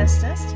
Test.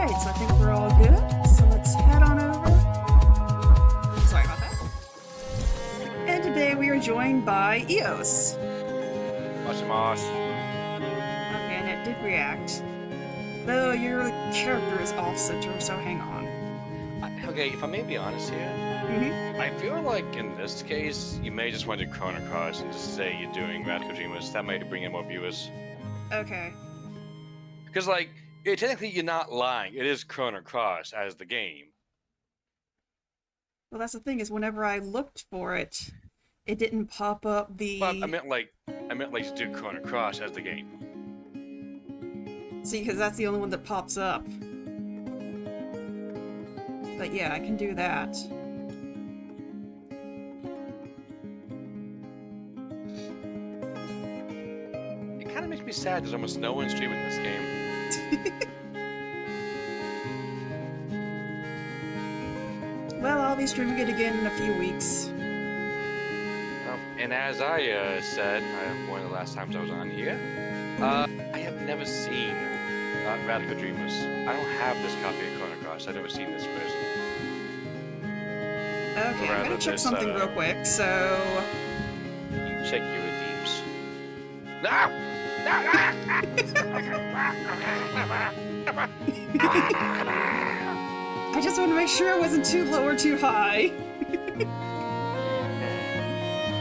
Alright, so I think we're all good. So let's head on over. Sorry about that. And today we are joined by Eos. Moss. Okay, and it did react. Though your character is off-center, so hang on. Okay, if I may be honest here, I feel like in this case, you may just want to Chrono Cross and just say you're doing Radical Dreamers. That might bring in more viewers. Okay. Because, like, technically you're not lying. It is Chrono Cross as the game. Well, that's the thing, is whenever I looked for it, it didn't pop up the... But I meant like just do Chrono Cross as the game. See, because that's the only one that pops up. But yeah, I can do that. It kind of makes me sad there's almost no one streaming this game. Well, I'll be streaming it again in a few weeks. And as I said, one of the last times I was on here, I have never seen Radical Dreamers. I don't have this copy of Chrono Cross. I've never seen this version. Okay, I'm gonna check something real quick, so... You check your redeems. No! No! I just want to make sure it wasn't too low or too high.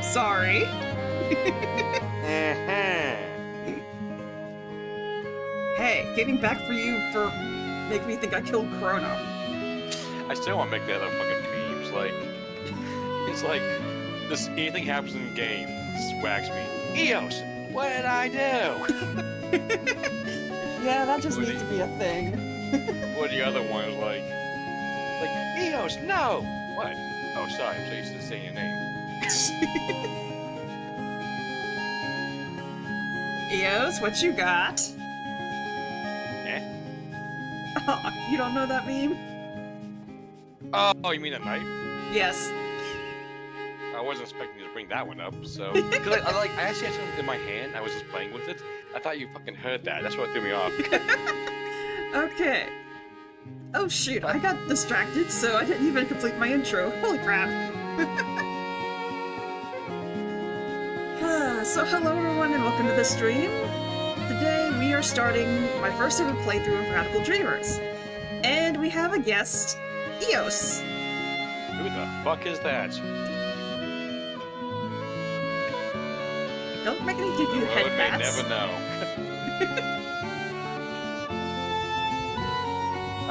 Sorry. Hey, getting back for you for making me think I killed Chrono. I still want to make the other fucking memes. Like, it's like, anything happens in the game, this wags me. Eos, what did I do? Yeah, that just needs to be a thing. What the other one is like, Eos, no! What? Oh, sorry, I'm so used to saying your name. Eos, what you got? Eh? Oh, you don't know that meme? Oh, you mean a knife? Yes. I wasn't expecting you to bring that one up, so... Because I actually had something in my hand, I was just playing with it. I thought you fucking heard that, that's what threw me off. Okay. Oh shoot, I got distracted, so I didn't even complete my intro. Holy crap. So hello everyone and welcome to the stream. Today we are starting my first ever playthrough of Radical Dreamers. And we have a guest, Eos. Who the fuck is that? Don't make me give you head Road may pats. never know.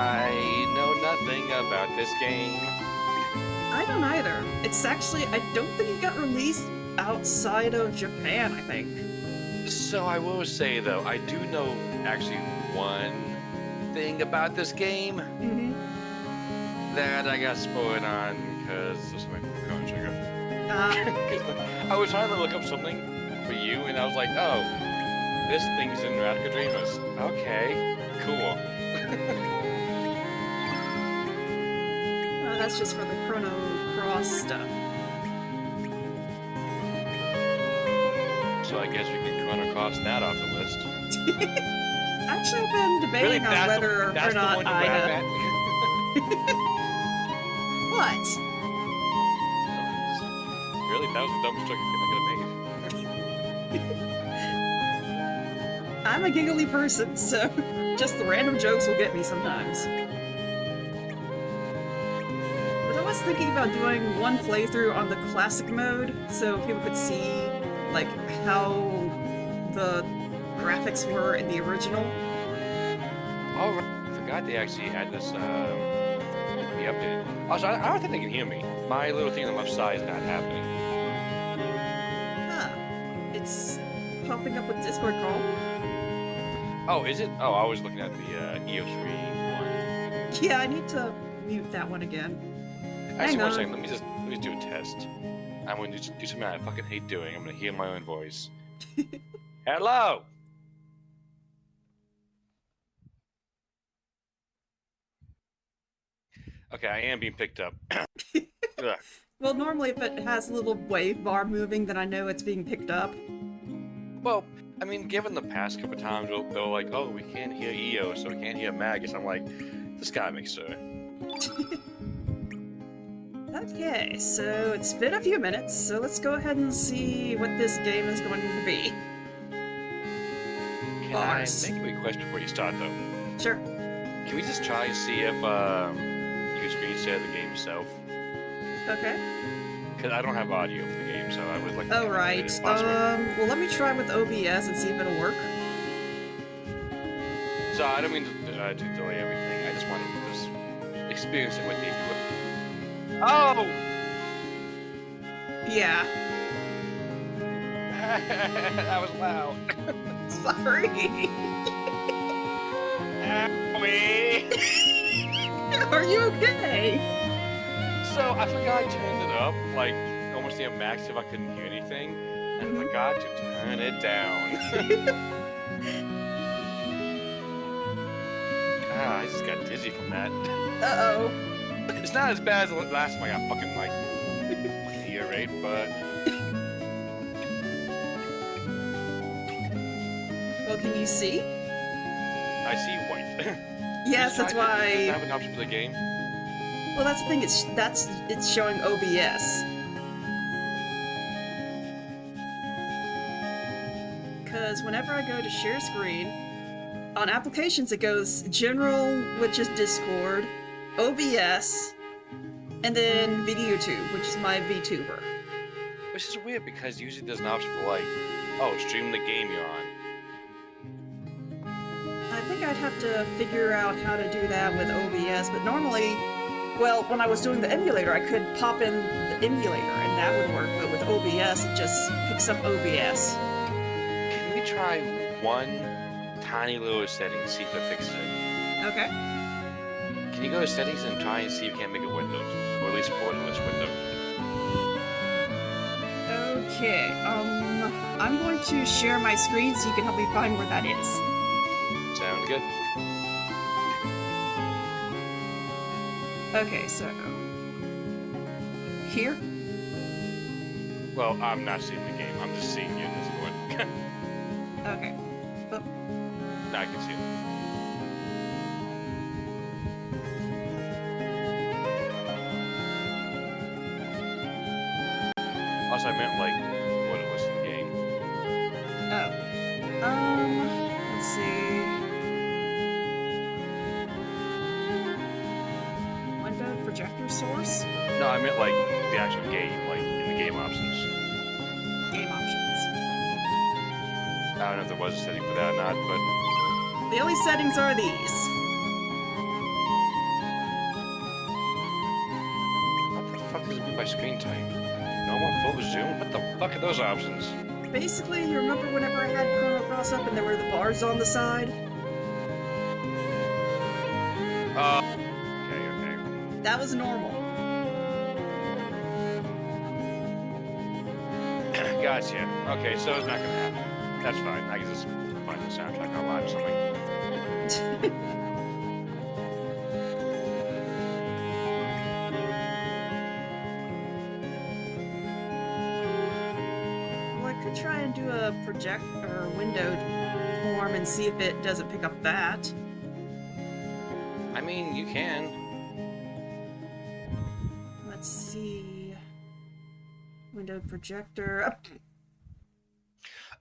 I know nothing about this game. I don't either. It's actually, I don't think it got released outside of Japan, I think. So I will say though, I do know actually one thing about this game that I got spoiled on because this is my Chrono Trigger. I was trying to look up something for you, and I was like, oh, this thing's in Radical Dreamers. Okay, cool. That's just for the Chrono Cross stuff. So I guess we can Chrono Cross that off the list. Actually, I've been debating on whether or not Ida. What? Really? That was the dumbest trick I could have made. I'm a giggly person, so just the random jokes will get me sometimes. But I was thinking about doing one playthrough on the classic mode, so people could see, like, how the graphics were in the original. Oh, right. I forgot they actually had this, be updated. Also, I don't think they can hear me. My little thing on the left side is not happening. Huh. It's popping up with Discord call. Oh, is it? Oh, I was looking at the EOS 3 one. Yeah, I need to mute that one again. Actually, Hang one on. second. Let me just do a test. I'm going to do something I fucking hate doing. I'm going to hear my own voice. Hello! Okay, I am being picked up. Ugh. Well, normally if it has a little wave bar moving, then I know it's being picked up. Well, I mean, given the past couple times, they're like, oh, we can't hear EO, so we can't hear Magus. I'm like, This guy makes sure. Okay, so it's been a few minutes, so let's go ahead and see what this game is going to be. Can Bars. I make a quick question before you start, though? Sure. Can we just try and see if you can screen share the game itself? Okay. Because I don't have audio for the game, so I would like to Oh, connect right. it if possible. Well, let me try with OBS and see if it'll work. So I don't mean to delay everything. I just want to just experience it with you. Oh! Yeah. That was loud. Sorry. Me. Are you okay? So I forgot I turned it up, like almost near max if I couldn't hear anything, and I forgot to turn it down. I just got dizzy from that. Uh-oh. It's not as bad as the last time I got fucking like ear rape, but Well, can you see? I see white. Yes, that's Does it why. have an option for the game? Well, that's the thing. It's showing OBS. Because whenever I go to share screen, on applications it goes General, which is Discord, OBS, and then VideoTube, which is my VTuber. Which is weird because usually there's an option for like, oh, stream the game you're on. I think I'd have to figure out how to do that with OBS, but normally, well, when I was doing the emulator, I could pop in the emulator and that would work, but with OBS, it just picks up OBS. Can we try one tiny little setting, see if it fixes it? Okay. Can you go to settings and try and see if you can't make it Windows, or at least borderless window? Okay, I'm going to share my screen so you can help me find where that is. Sound good? Okay, so... Here? Well, I'm not seeing the game. I'm just seeing you in Discord. Okay. Oh, Now I can see it. Also, I meant like what it was in the game. let's see... Window projector source? No, I meant like the actual game, like in the game options. Game options. I don't know if there was a setting for that or not, but The only settings are these. what the fuck does it mean by screen time? Normal, full zoom? What the fuck are those options? Basically, you remember whenever I had Chrono Cross up and there were the bars on the side? Okay. That was normal. Gotcha. Okay, so it's not gonna happen. That's fine. I can just find the soundtrack online or something. Well, I could try and do a project or windowed form and see if it doesn't pick up that. I mean, you can. Let's see. Windowed projector.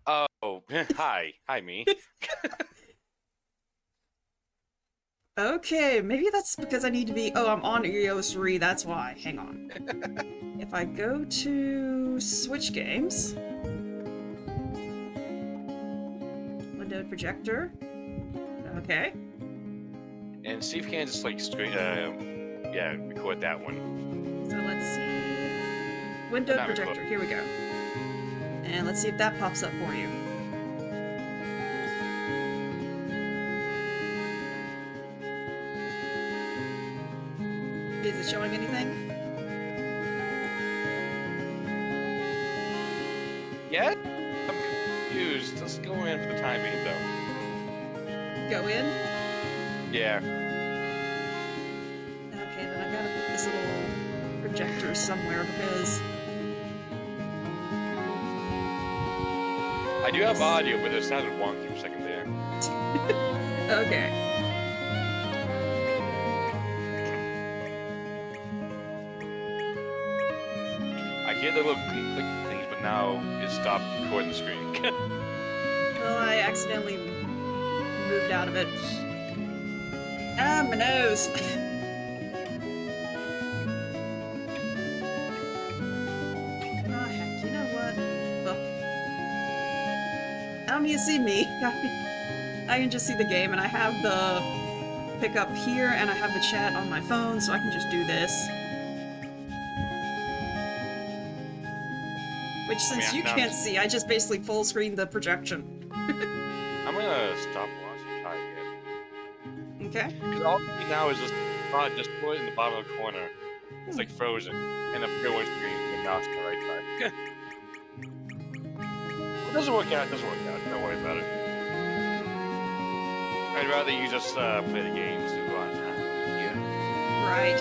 Oh, hi. Hi, me. Okay, maybe that's because I need to be... Oh, I'm on EOS Re, that's why. Hang on. If I go to Switch Games... Windowed projector. Okay. And see if you can just like straight, yeah, record that one. So let's see... Windowed Not projector, record. here we go. And let's see if that pops up for you. Is it showing anything? Yeah? I'm confused. Let's go in for the time being, though. Go in? Yeah. Okay, then I gotta put this little projector somewhere because... I do have audio, but it sounded wonky for a second there. Okay. hear the little click things, but now it stopped recording the screen. Well, I accidentally moved out of it. Ah, my nose. Oh, heck, you know what? Well, I don't need to see me. I can just see the game, and I have the pickup here, and I have the chat on my phone, so I can just do this. Which, since you can't see, I just basically full screen the projection. I'm gonna stop watching try again. Okay. Because all I see now is just put it in the bottom of the corner. It's like frozen, and a pure screen with mouse to the right side. It doesn't work out, don't worry about it. I'd rather you just play the games and go on here. Right.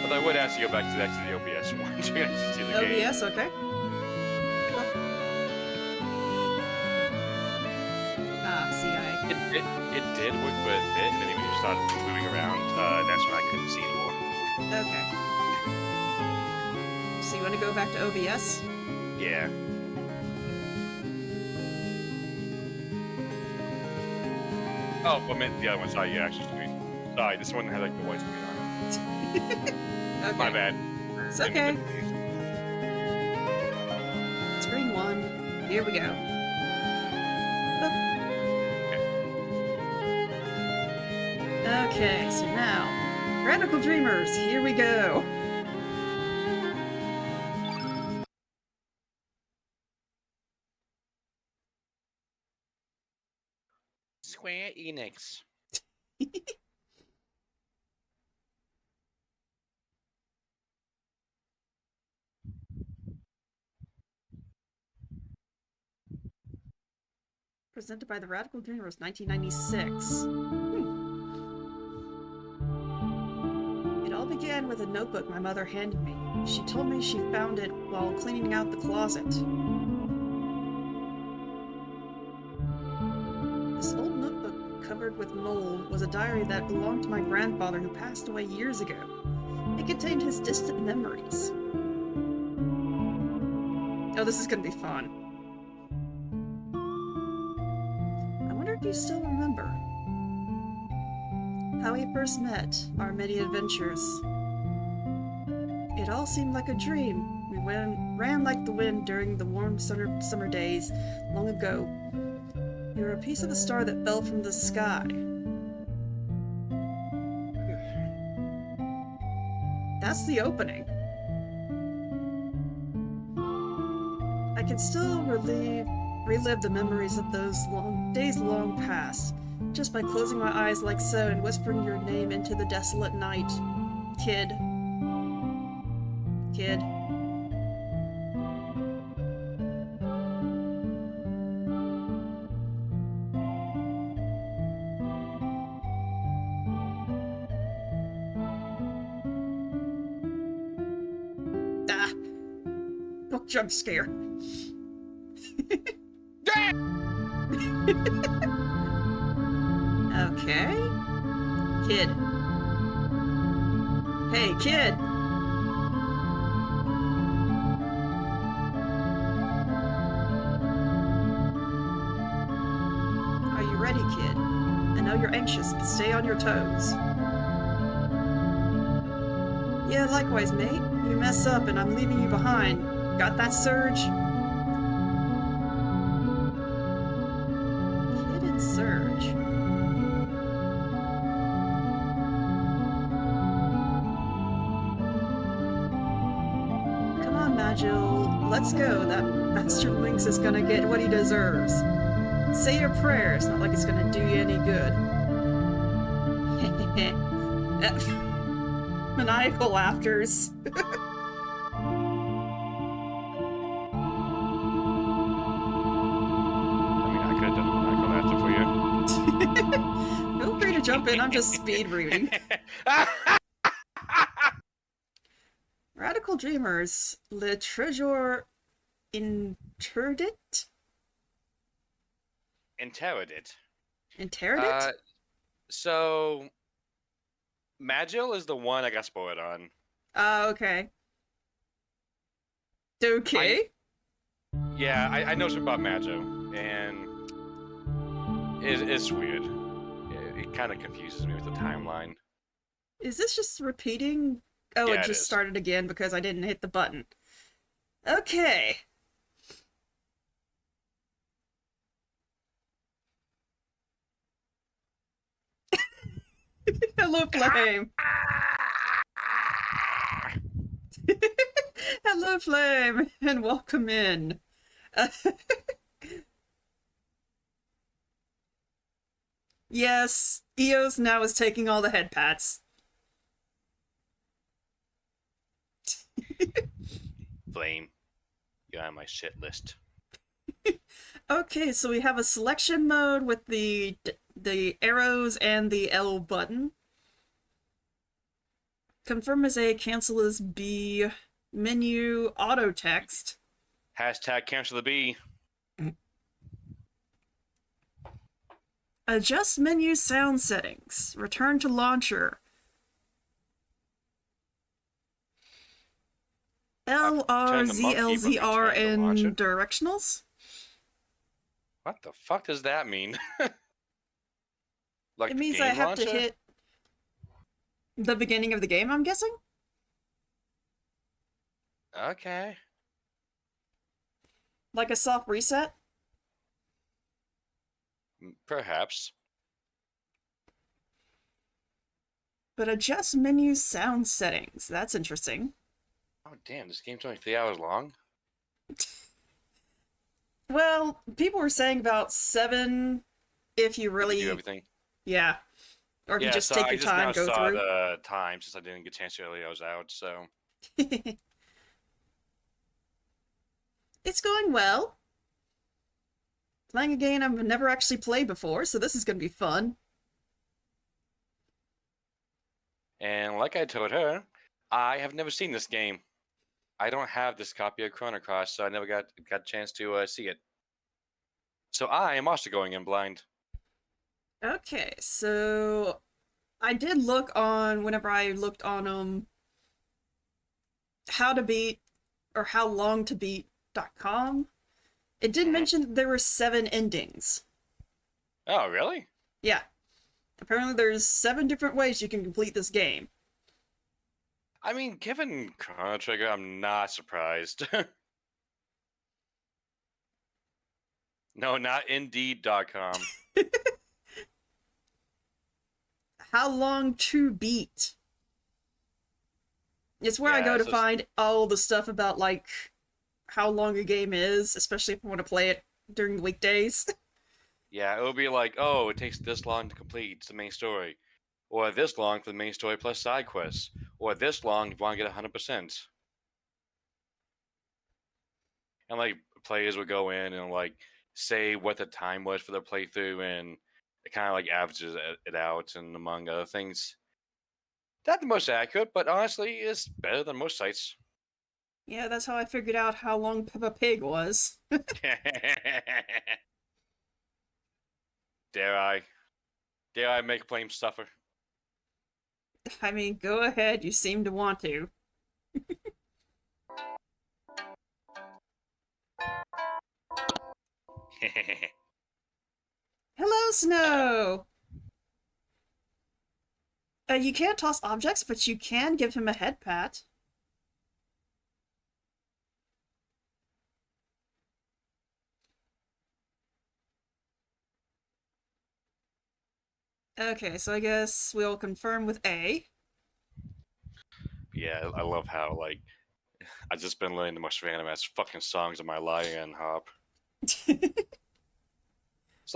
Although I would ask you to go back to the OBS one to actually see the game. OBS, okay. See, It did work for a bit, and then when you started moving around, that's when I couldn't see anymore. Okay. So you want to go back to OBS? Yeah. Oh, I meant the other one. Sorry, your actual screen. Sorry, this one had like the white screen on it. Okay. My bad. It's okay. Screen 1. Here we go. Okay, so now, Radical Dreamers, here we go. Square Enix. Presented by the Radical Dreamers, 1996. It all began with a notebook my mother handed me. She told me she found it while cleaning out the closet. This old notebook, covered with mold, was a diary that belonged to my grandfather who passed away years ago. It contained his distant memories. Oh, this is gonna be fun. I wonder if you still remember how we first met, our many adventures. It all seemed like a dream. We ran like the wind during the warm summer days long ago. You were a piece of a star that fell from the sky. That's the opening. I can still relive the memories of those days long past, just by closing my eyes like so and whispering your name into the desolate night. Kid. Kid. Ah! Book jump scare. Okay. Kid. Hey, kid! Are you ready, kid? I know you're anxious, but stay on your toes. Yeah, likewise, mate. You mess up and I'm leaving you behind. Got that, Surge? Kid and Surge. Come on, Magil. Let's go. That bastard Lynx is gonna get what he deserves. Say your prayers, not like it's gonna do you any good. Maniacal laughters. I mean, I could have done a maniacal laughter for you. Feel free to jump in, I'm just speed reading. Radical Dreamers, Le Trésor Interdit? Interrogate. Interdit? So, Magil is the one I got spoiled on. Okay. I Okay. yeah, I know something about Magil, and it's weird. It kind of confuses me with the timeline. Is this just repeating? Oh, it Yeah, it just is. started again because I didn't hit the button. Okay. Hello, Flame. Hello, Flame, and welcome in. Yes, Eos now is taking all the head pats. Flame, you're on my shit list. Okay, so we have a selection mode with the arrows and the L button. Confirm as A, cancel as B. Menu, auto text. Hashtag cancel the bee. Adjust menu sound settings. Return to launcher. L, R, Turn the Z, L, monkey, but Z, R, return the launcher. and directionals? What the fuck does that mean? Like It the means I game have to launcher? hit the beginning of the game, I'm guessing? Okay. Like a soft reset? Perhaps. But adjust menu sound settings. That's interesting. Oh damn, this game's only 3 hours long. Well, people were saying about 7 if you If you do really, everything. yeah, or if you Yeah, just so take I your just now time, go saw through. the time since I didn't get a chance earlier. I was out, so It's going well. Playing a game I've never actually played before, so this is going to be fun. and like I told her, I have never seen this game. I don't have this copy of Chrono Cross, so I never got a chance to see it. So I am also going in blind. Okay, so I did look on, whenever I looked on how to beat or how long to beat.com, it did Mm-hmm. mention that there were 7 endings. Oh, really? Yeah, apparently there's 7 different ways you can complete this game. I mean, given Chrono Trigger, I'm not surprised. No, not Indeed.com. How long to beat? It's where I Yeah, go to so find all the stuff about like how long a game is, especially if I want to play it during the weekdays. yeah, it would be like, oh, it takes this long to complete the main story, or this long for the main story plus side quests, or this long if you want to get 100%. And like players would go in and like say what the time was for their playthrough, and it kind of like averages it out, and among other things. Not the most accurate, but honestly, it's better than most sites. Yeah, that's how I figured out how long Peppa Pig was. Dare I? Dare I make blame suffer? I mean, go ahead, you seem to want to. Hello, Snow! You can't toss objects, but you can give him a head pat. Okay, so I guess we'll confirm with A. Yeah, I love how like I've just been learning the most random ass fucking songs on my Lion Hop. It's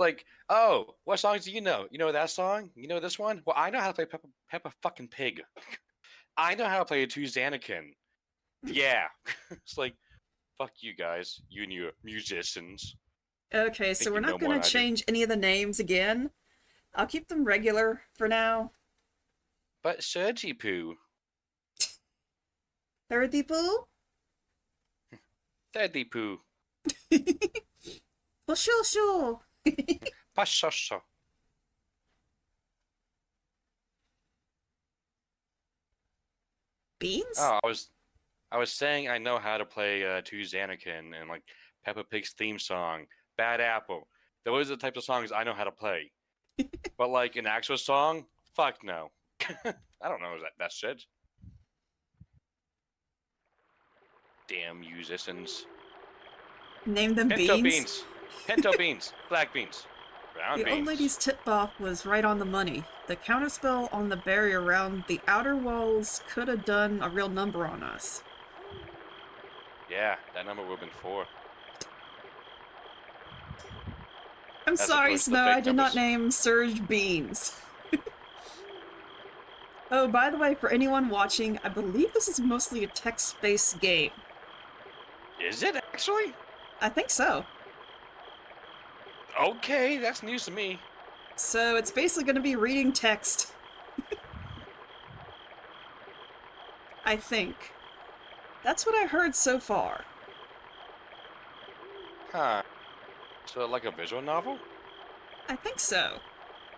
like, oh, what songs do you know? You know that song? You know this one? Well, I know how to play Peppa fucking Pig. I know how to play a Tuesday Anakin. Yeah. It's like, fuck you guys, you and your musicians. Okay, so Think we're you know not more gonna than I do. change any of the names again. I'll keep them regular for now. But Sergi Poo, Thirty Poo? Daddy Poo, For sure, sure. Pashasha. Beans? Oh, I was saying I know how to play To Xanakin and like Peppa Pig's theme song, Bad Apple. Those are the types of songs I know how to play. But like an actual song, fuck no. I don't know that shit. Damn musicians. Name them Pinto beans? beans. Pinto beans. Black beans. Brown The old beans. lady's tip-off was right on the money. The counterspell on the barrier around the outer walls could have done a real number on us. Yeah, that number would have been 4. I'm As sorry, opposed to the Snow, I fake did not numbers. name Surge Beans. Oh, by the way, for anyone watching, I believe this is mostly a text-based game. Is it actually? I think so. Okay, that's news to me. So it's basically going to be reading text. I think. That's what I heard so far. Huh. So like a visual novel? I think so.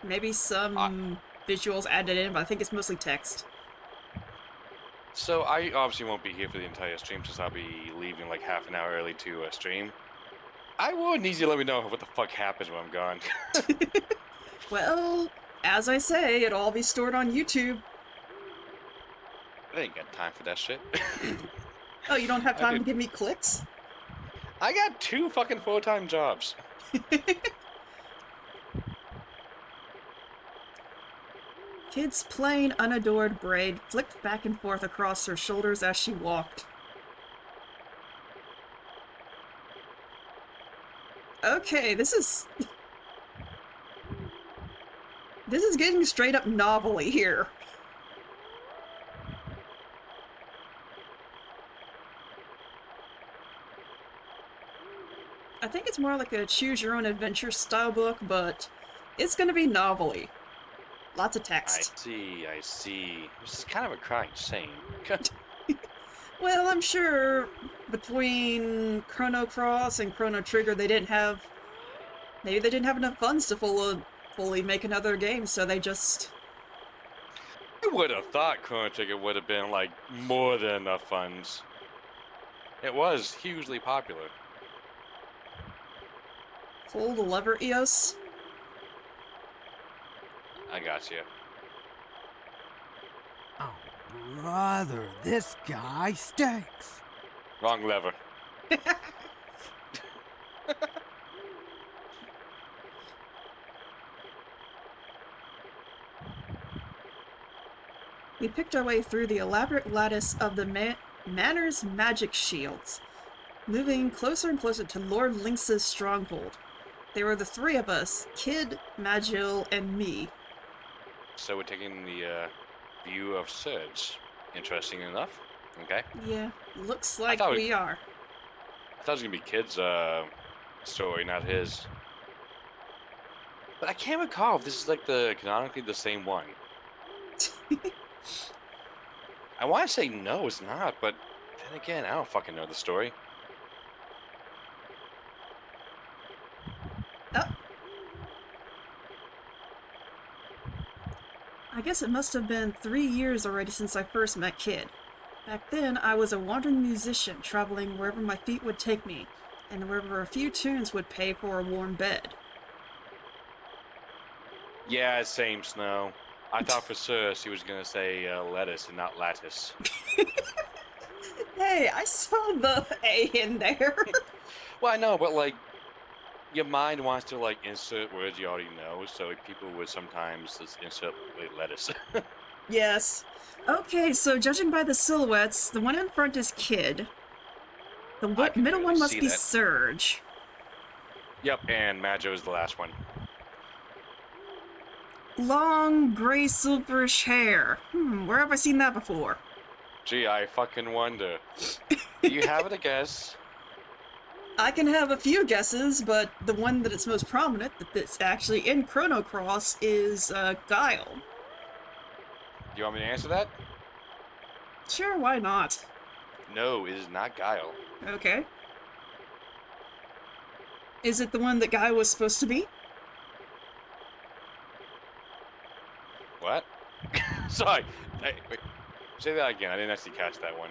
Maybe some visuals added in, but I think it's mostly text. So I obviously won't be here for the entire stream since I'll be leaving like half an hour early to stream. I would need you to let me know what the fuck happens when I'm gone. Well, as I say, it'll all be stored on YouTube. I ain't got time for that shit. Oh, you don't have I time to did- give me clicks? I got 2 fucking full-time jobs. Kid's plain, unadored braid flicked back and forth across her shoulders as she walked. Okay, this is getting straight up novel-y here. I think it's more like a choose-your-own-adventure style book, but it's gonna be novel-y. Lots of I text. see. This is kind of a crying shame. Well, I'm sure between Chrono Cross and Chrono Trigger, maybe they didn't have enough funds to fully make another game, so they just... I would have thought Chrono Trigger would have been like more than enough funds. It was hugely popular. Pull the lever, Eos. I got you. Oh, brother, this guy stinks. Wrong lever. We picked our way through the elaborate lattice of the Manor's magic shields, moving closer and closer to Lord Lynx's stronghold. There were the 3 of us, Kid, Magil, and me. So we're taking the view of Surge. Interesting enough. Okay. Yeah, looks like thought we are. I thought it was gonna be Kid's story, not his. But I can't recall if this is like canonically the same one. I want to say no, it's not, but then again, I don't fucking know the story. Oh. I guess it must have been 3 years already since I first met Kid. Back then, I was a wandering musician traveling wherever my feet would take me, and wherever a few tunes would pay for a warm bed. Yeah, same Snow. I thought for sure she was gonna say lettuce and not lattice. Hey, I saw the A in there. Well, I know, but like, your mind wants to like insert words you already know, so people would sometimes just insert like, lettuce. Yes. Okay, so judging by the silhouettes, the one in front is Kid. The can middle really one must see be that. Surge. Yep, and Majo is the last one. Long, gray, silverish hair. Where have I seen that before? Gee, I fucking wonder. Do you have it a guess? I can have a few guesses, but the one that is most prominent, that's actually in Chrono Cross, is Guile. Do you want me to answer that? Sure, why not? No, it is not Guile. Okay. Is it the one that Guile was supposed to be? What? Sorry. Hey, wait. Say that again. I didn't actually catch that one.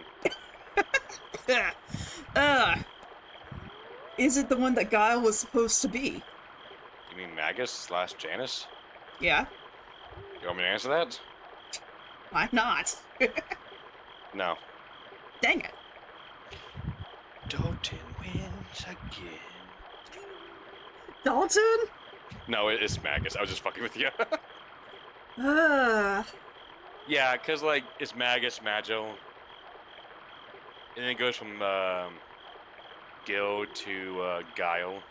Is it the one that Guile was supposed to be? You mean Magus / Janus? Yeah? You want me to answer that? Why not? No. Dang it. Dalton wins again. Dalton? No, it's Magus. I was just fucking with you. Uh, Yeah, because, like, it's Magus, Majo. And then it goes from Gil to Guile.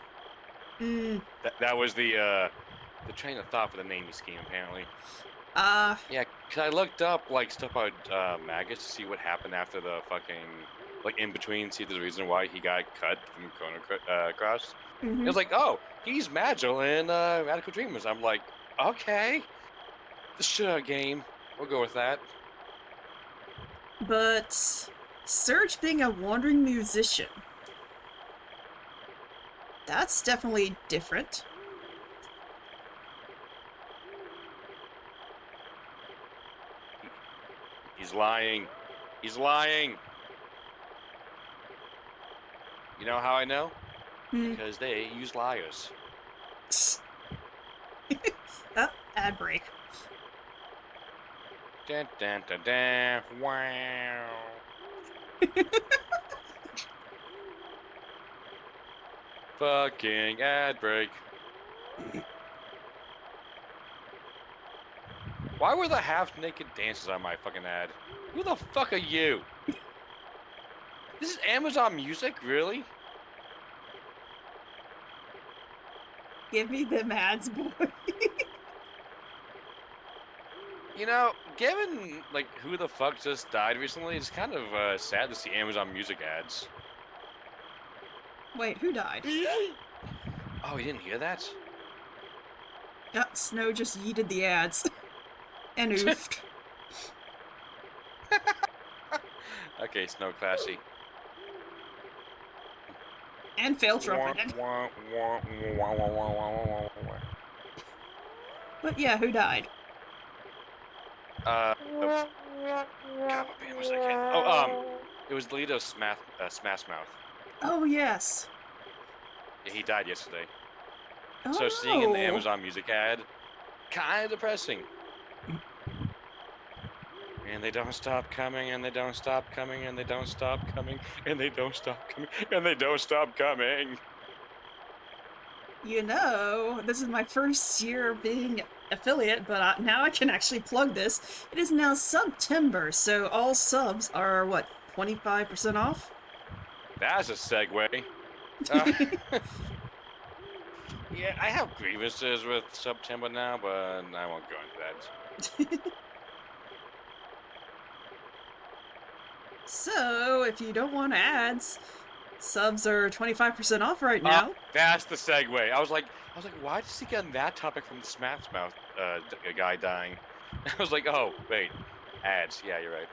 That was the train of thought for the naming scheme, apparently. Yeah, because I looked up, like, stuff about Magus to see what happened after the fucking, like, in between, see if there's a reason why he got cut from Chrono Cross. It was like, oh, he's Magil in Radical Dreamers. I'm like, okay. Sure, game. We'll go with that. But Serge being a wandering musician, that's definitely different. He's lying. He's lying. You know how I know? Because they use liars. Oh, ad break. Dun, dun, dun, dun. Wow. Fucking ad break. Why were the half-naked dances on my fucking ad? Who the fuck are you? This is Amazon Music, really? Give me them ads, boy. You know, given, like, who the fuck just died recently, it's kind of sad to see Amazon Music ads. Wait, who died? Oh, you didn't hear that? Snow just yeeted the ads. And oofed. Okay, Snow Classy. And fail trumpeted. But yeah, who died? God, what band was that again? Oh, it was the leader of Smash Mouth. Oh, yes. Yeah, he died yesterday. Oh. So seeing an Amazon Music ad, kind of depressing. And they don't stop coming, and they don't stop coming, and they don't stop coming, and they don't stop coming, and they don't stop coming. You know, this is my first year being affiliate, but now I can actually plug this. It is now September, so all subs are, what, 25% off? That's a segue. Yeah, I have grievances with September now, but I won't go into that. So, if you don't want ads, subs are 25% off right now. That's the segue. I was like, why does he get on that topic from the Smash Mouth guy dying? I was like, oh, wait, ads. Yeah, you're right.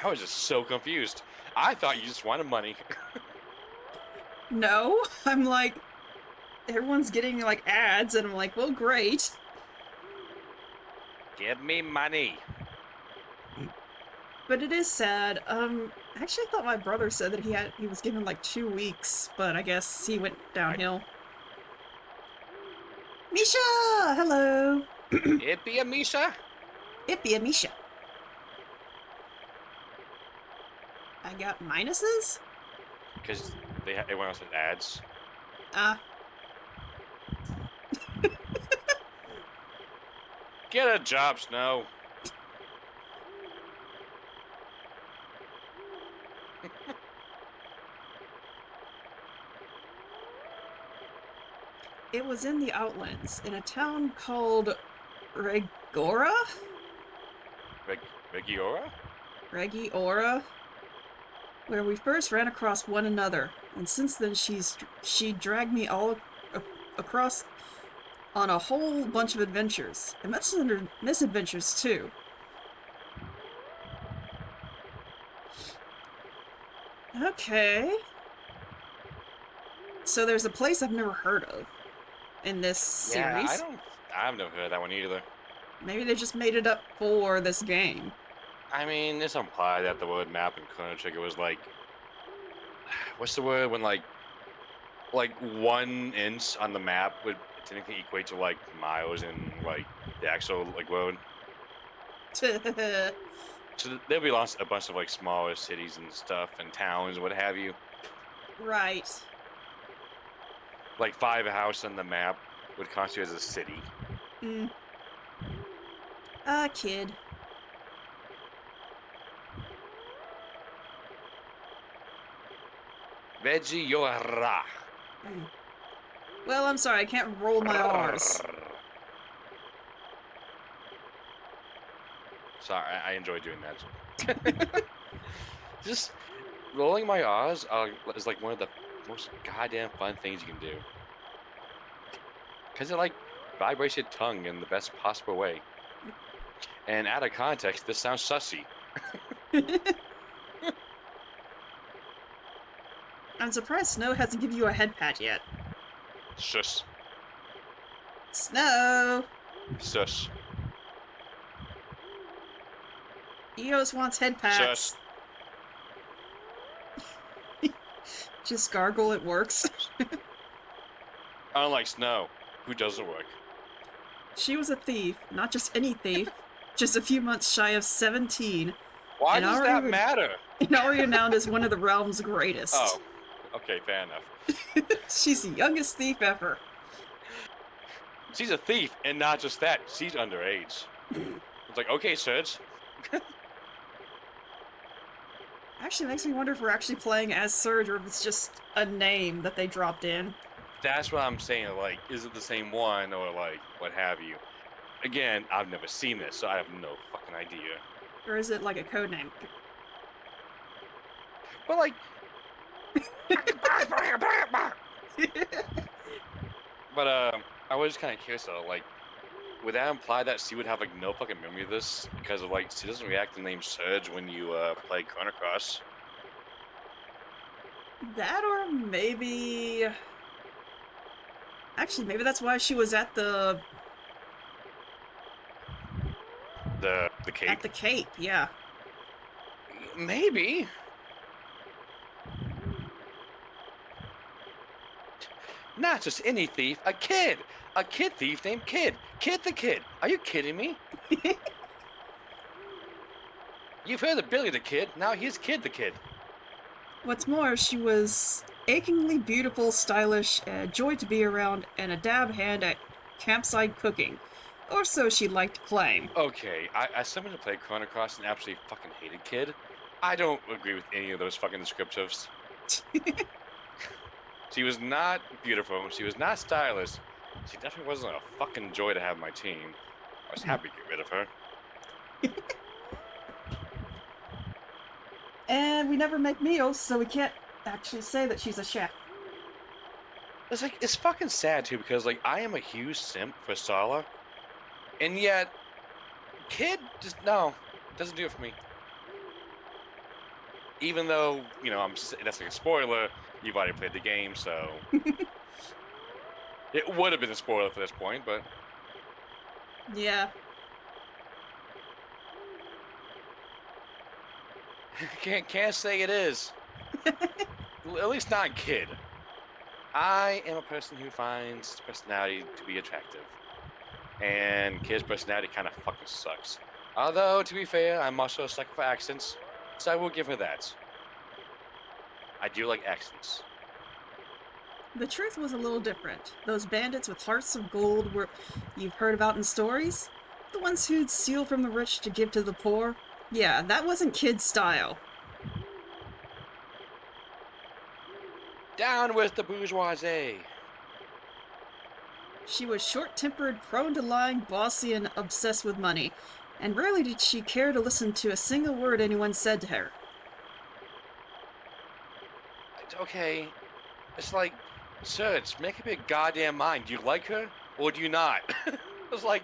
I was just so confused. I thought you just wanted money. No, I'm like, everyone's getting like ads, and I'm like, well, great. Give me money. But it is sad. Actually, I thought my brother said that he was given like 2 weeks, but I guess he went downhill. Misha, hello. It be a Misha. It be a Misha. I got minuses? Because everyone else had ads. Get a job, Snow. It was in the Outlands, in a town called Regora? Regiora? Regiora? Where we first ran across one another, and since then she dragged me all across on a whole bunch of adventures, and misadventures too. Okay. So there's a place I've never heard of in this series. Yeah, I've never heard that one either. Maybe they just made it up for this game. I mean, it's implied that the word map in Chrono Trigger was like, what's the word when like 1 inch on the map would technically equate to like miles in like the actual like road. So there'll be a bunch of like smaller cities and stuff and towns and what have you. Right. Like 5 houses on the map would constitute as a city. Mm. Kid. Veggie Yora. Mm. Well, I'm sorry, I can't roll my R's. Sorry, I enjoy doing that. Just rolling my R's is like one of the most goddamn fun things you can do. Because it like vibrates your tongue in the best possible way. And out of context, this sounds sussy. I'm surprised Snow hasn't given you a head pat yet. Shush. Snow! Shush. Eos wants head pats. Just gargle, it works. Unlike Snow, who doesn't work. She was a thief, not just any thief, just a few months shy of 17. Why And does already that re- matter? And already renowned as one of the realm's greatest. Oh, okay, fair enough. She's the youngest thief ever. She's a thief, and not just that, she's underage. It's like, okay, Serge. Actually makes me wonder if we're actually playing as Surge or if it's just a name that they dropped in. That's what I'm saying, like, is it the same one, or like, what have you? Again, I've never seen this, so I have no fucking idea. Or is it like a code name? But like... But, I was just kind of curious, though, like, would that imply that she would have, like, no fucking memory of this? Because of, like, she doesn't react to the name Surge when you, play Chrono Cross. That or maybe... Actually, maybe that's why she was at the The cape? at the Cape, yeah. Maybe. Not just any thief, a kid! A kid thief named Kid! Kid the Kid! Are you kidding me? You've heard of Billy the Kid, now here's Kid the Kid. What's more, she was achingly beautiful, stylish, a joy to be around, and a dab hand at campsite cooking. Or so she liked to claim. Okay, as someone who played Chrono Cross and absolutely fucking hated Kid, I don't agree with any of those fucking descriptives. She was not beautiful, she was not stylish, she definitely wasn't a fucking joy to have on my team. I was happy to get rid of her. And we never make meals, so we can't actually say that she's a chef. It's like, it's fucking sad too, because like, I am a huge simp for Sala, and yet, Kid just, no, doesn't do it for me. Even though, you know, that's like a spoiler, you've already played the game, so... It would have been a spoiler for this point, but... Yeah. Can't say it is. At least not Kid. I am a person who finds his personality to be attractive. And Kid's personality kind of fucking sucks. Although, to be fair, I'm also a sucker for accents, so I will give her that. I do like accents. The truth was a little different. Those bandits with hearts of gold were you've heard about in stories? The ones who'd steal from the rich to give to the poor? Yeah, that wasn't Kid's style. Down with the bourgeoisie! She was short-tempered, prone to lying, bossy, and obsessed with money. And rarely did she care to listen to a single word anyone said to her. Okay, it's like, Serge, make up your goddamn mind. Do you like her, or do you not? It's like,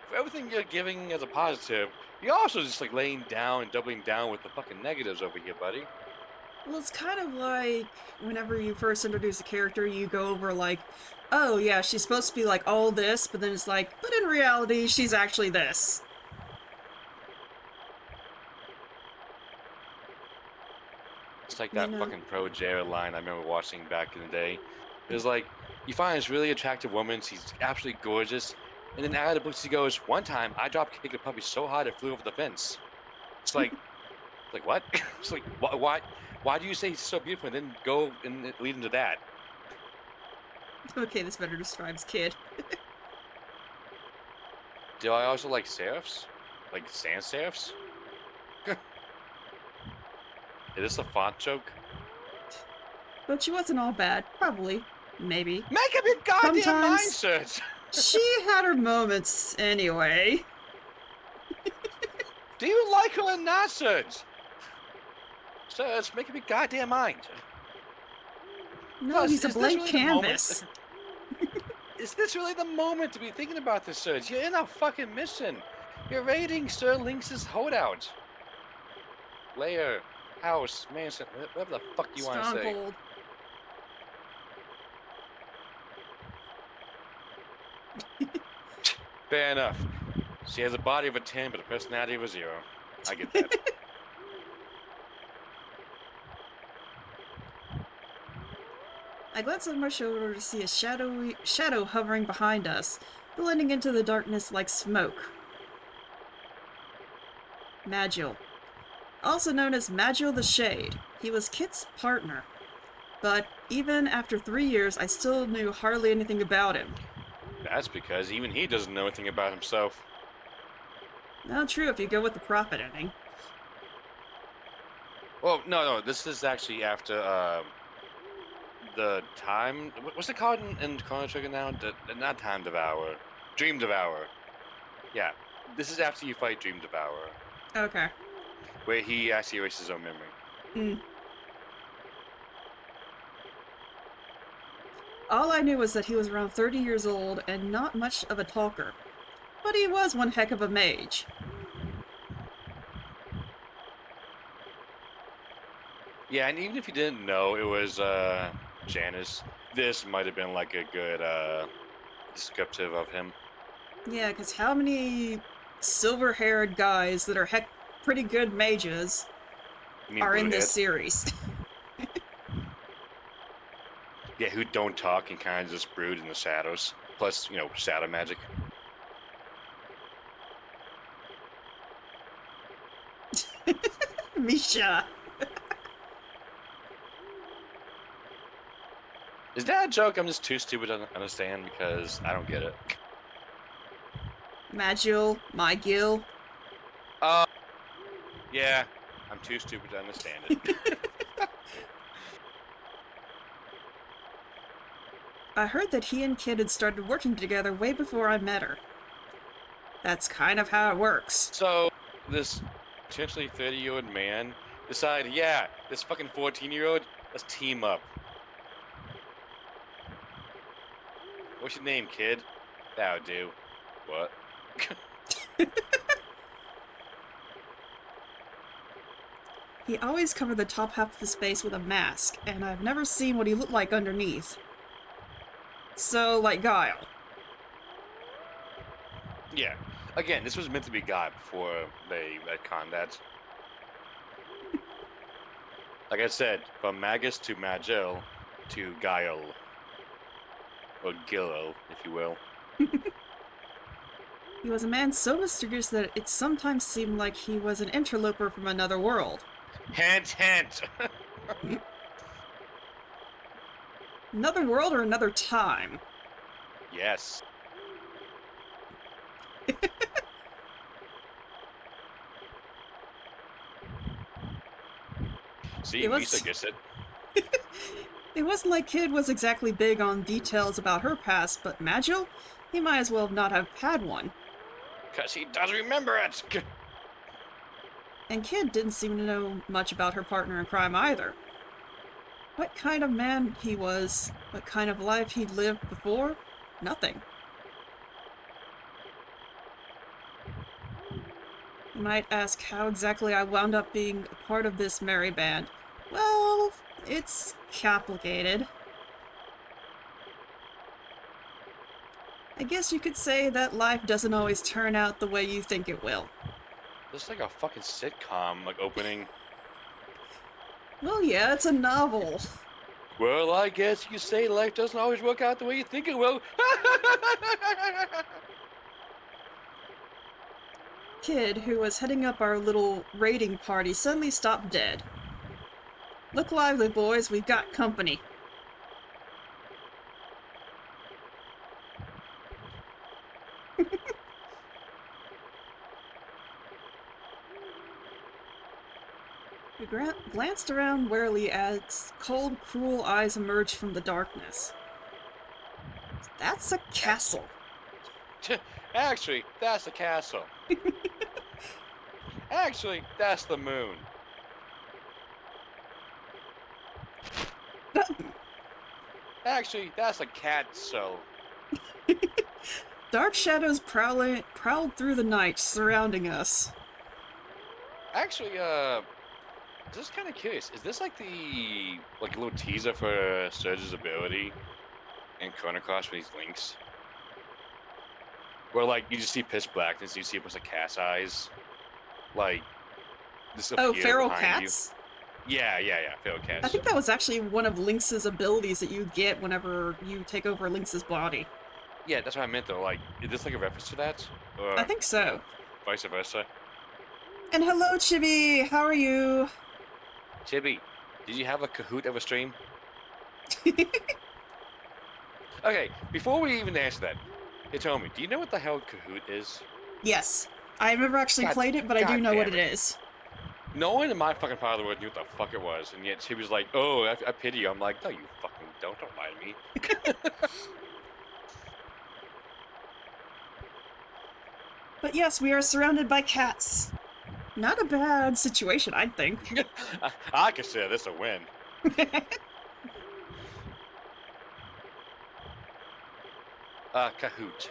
for everything you're giving as a positive, you're also just like laying down and doubling down with the fucking negatives over here, buddy. Well, it's kind of like whenever you first introduce a character, you go over like, oh yeah, she's supposed to be like all this, but then it's like, but in reality, she's actually this. just like that You know. fucking Pro Jared line I remember watching back in the day. It was like, you find this really attractive woman, she's absolutely gorgeous, and then out of the book she goes, one time I drop kicked a puppy so hard it flew over the fence. It's like what? It's like, why do you say she's so beautiful and then go and lead into that? Okay, this better describes Kid. Do I also like serifs? Like sans serifs? Is this a font joke? But she wasn't all bad. Probably. Maybe. Make up your goddamn mind, Sometimes- search! She had her moments anyway. Do you like her or not, Serge? Serge, make up your goddamn mind. No, Plus, he's a is this blank really the moment? canvas. Is this really the moment to be thinking about this, Serge? You're in a fucking mission. You're raiding Sir Lynx's hideout. Lair, house, mansion, whatever the fuck you want to say. Stronghold. Fair enough. She has a body of a 10, but a personality of a 0. I get that. I glanced over my shoulder to see a shadow hovering behind us, blending into the darkness like smoke. Magil. Also known as Magil the Shade. He was Kit's partner. But even after 3 years, I still knew hardly anything about him. That's because even he doesn't know anything about himself. Not true if you go with the prophet ending. Well, no, this is actually after, the time... What's it called in Chrono Trigger now? Not Time Devourer. Dream Devourer. Yeah, this is after you fight Dream Devourer, Okay. where he actually erases his own memory. Hmm. All I knew was that he was around 30 years old and not much of a talker. But he was one heck of a mage. Yeah, and even if you didn't know it was, Janus, this might have been like a good, descriptive of him. Yeah, because how many silver-haired guys that are pretty good mages You mean are in Bluehead? this series? Yeah, who don't talk and kind of just brood in the shadows. Plus, shadow magic. Misha. Is that a joke? I'm just too stupid to understand because I don't get it. Magil, Mygil. Yeah, I'm too stupid to understand it. I heard that he and Kid had started working together way before I met her. That's kind of how it works. So, this potentially 30-year-old man decided, yeah, this fucking 14-year-old, let's team up. What's your name, kid? That'll do. What? He always covered the top half of his face with a mask, and I've never seen what he looked like underneath. So, like Guile. Yeah. Again, this was meant to be Guy before they retconned that. Like I said, from Magus to Magil to Guile. Or Gillo, if you will. He was a man so mysterious that it sometimes seemed like he was an interloper from another world. Hint, hint! Another world or another time? Yes. See, It was- Misa gets it. It wasn't like Kid was exactly big on details about her past, but Magil? He might as well not have had one. Because he does remember it! And Kid didn't seem to know much about her partner in crime either. What kind of man he was, what kind of life he'd lived before? Nothing. You might ask how exactly I wound up being a part of this merry band. Well, it's complicated. I guess you could say that life doesn't always turn out the way you think it will. This is like a fucking sitcom, like, opening. Well, yeah, it's a novel. Well, I guess you say life doesn't always work out the way you think it will. Kid, who was heading up our little raiding party, suddenly stopped dead. Look lively, boys, we've got company. We glanced around warily as cold, cruel eyes emerged from the darkness. That's a castle. Actually, that's the castle. Actually, that's the moon. Actually, that's a cat so. Dark shadows prowled through the night, surrounding us. Actually, just kind of curious. Is this like the little teaser for Surge's ability in Chrono Cross with these links? Where like you just see pitch blackness, you see a bunch of cat's eyes, like this Oh, appear feral behind cats? you. Yeah, feral cats. I think that was actually one of Lynx's abilities that you get whenever you take over Lynx's body. Yeah, that's what I meant though. Like, is this like a reference to that? Or, I think so. Vice versa. And hello, Chibi! How are you? Chibi, did you have a Kahoot of a stream? Okay, before we even answer that, hey, tell me, do you know what the hell Kahoot is? Yes. I've never actually played it, but I do know what it is. No one in my fucking part of the world knew what the fuck it was, and yet she was like, oh, I pity you. I'm like, no, you fucking don't lie to me. But yes, we are surrounded by cats. Not a bad situation, I think. I consider this a win. Kahoot.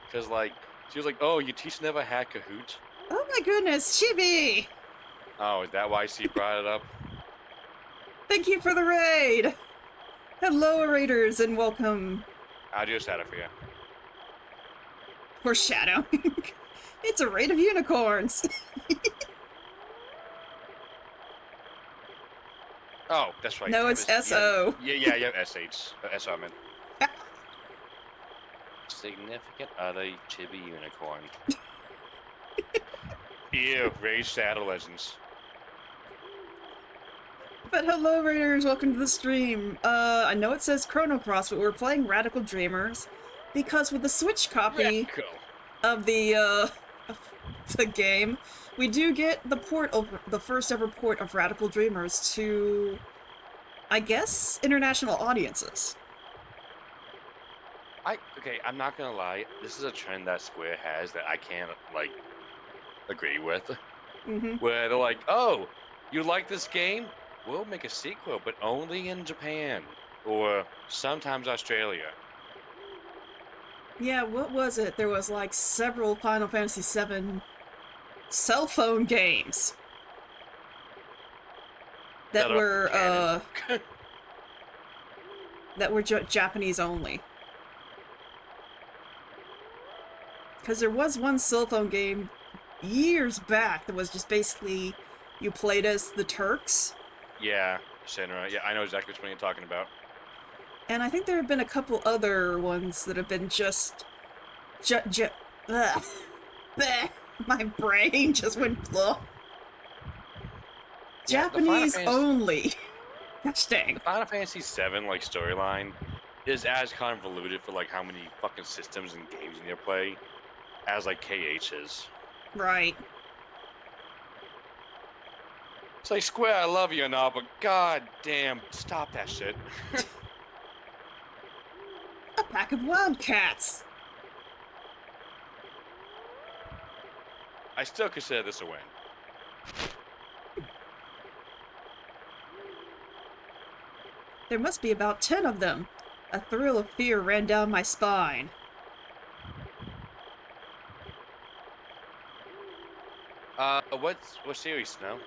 Because, like, she was like, oh, your teacher never had Kahoot? Oh my goodness, Chibi! Oh, is that why she brought it up? Thank you for the raid! Hello, raiders, and welcome. I'll do a shadow for you. Foreshadowing. It's a raid of unicorns! Oh, that's right. No, Damn, it's S-O. Yeah, SH. S-O, I meant. Significant other chibi unicorn. Ew, raid Shadow Legends. But hello, raiders, welcome to the stream. I know it says Chrono Cross, but we're playing Radical Dreamers, because with the Switch copy of the game, we do get the first ever port of Radical Dreamers to, I guess, international audiences. Okay, I'm not gonna lie. This is a trend that Square has that I can't, like, agree with. Mm-hmm. Where they're like, oh, you like this game? We'll make a sequel, but only in Japan. Or sometimes Australia. Yeah, what was it? There was like several Final Fantasy VII cell phone games that were Japanese only. Because there was one cell phone game years back that was just basically you played as the Turks. Yeah, Shinra. Yeah, I know exactly which one you're talking about. And I think there have been a couple other ones that have been just... Ugh. My brain just went blah. Yeah, Japanese only. Gosh dang. The Final Fantasy VII like storyline is as convoluted for like how many fucking systems and games you need to play as like KH is. Right. It's like, Square, I love you and all, but god damn, stop that shit. A pack of wildcats. I still consider this a win. There must be about 10 of them. A thrill of fear ran down my spine. What series, Snow?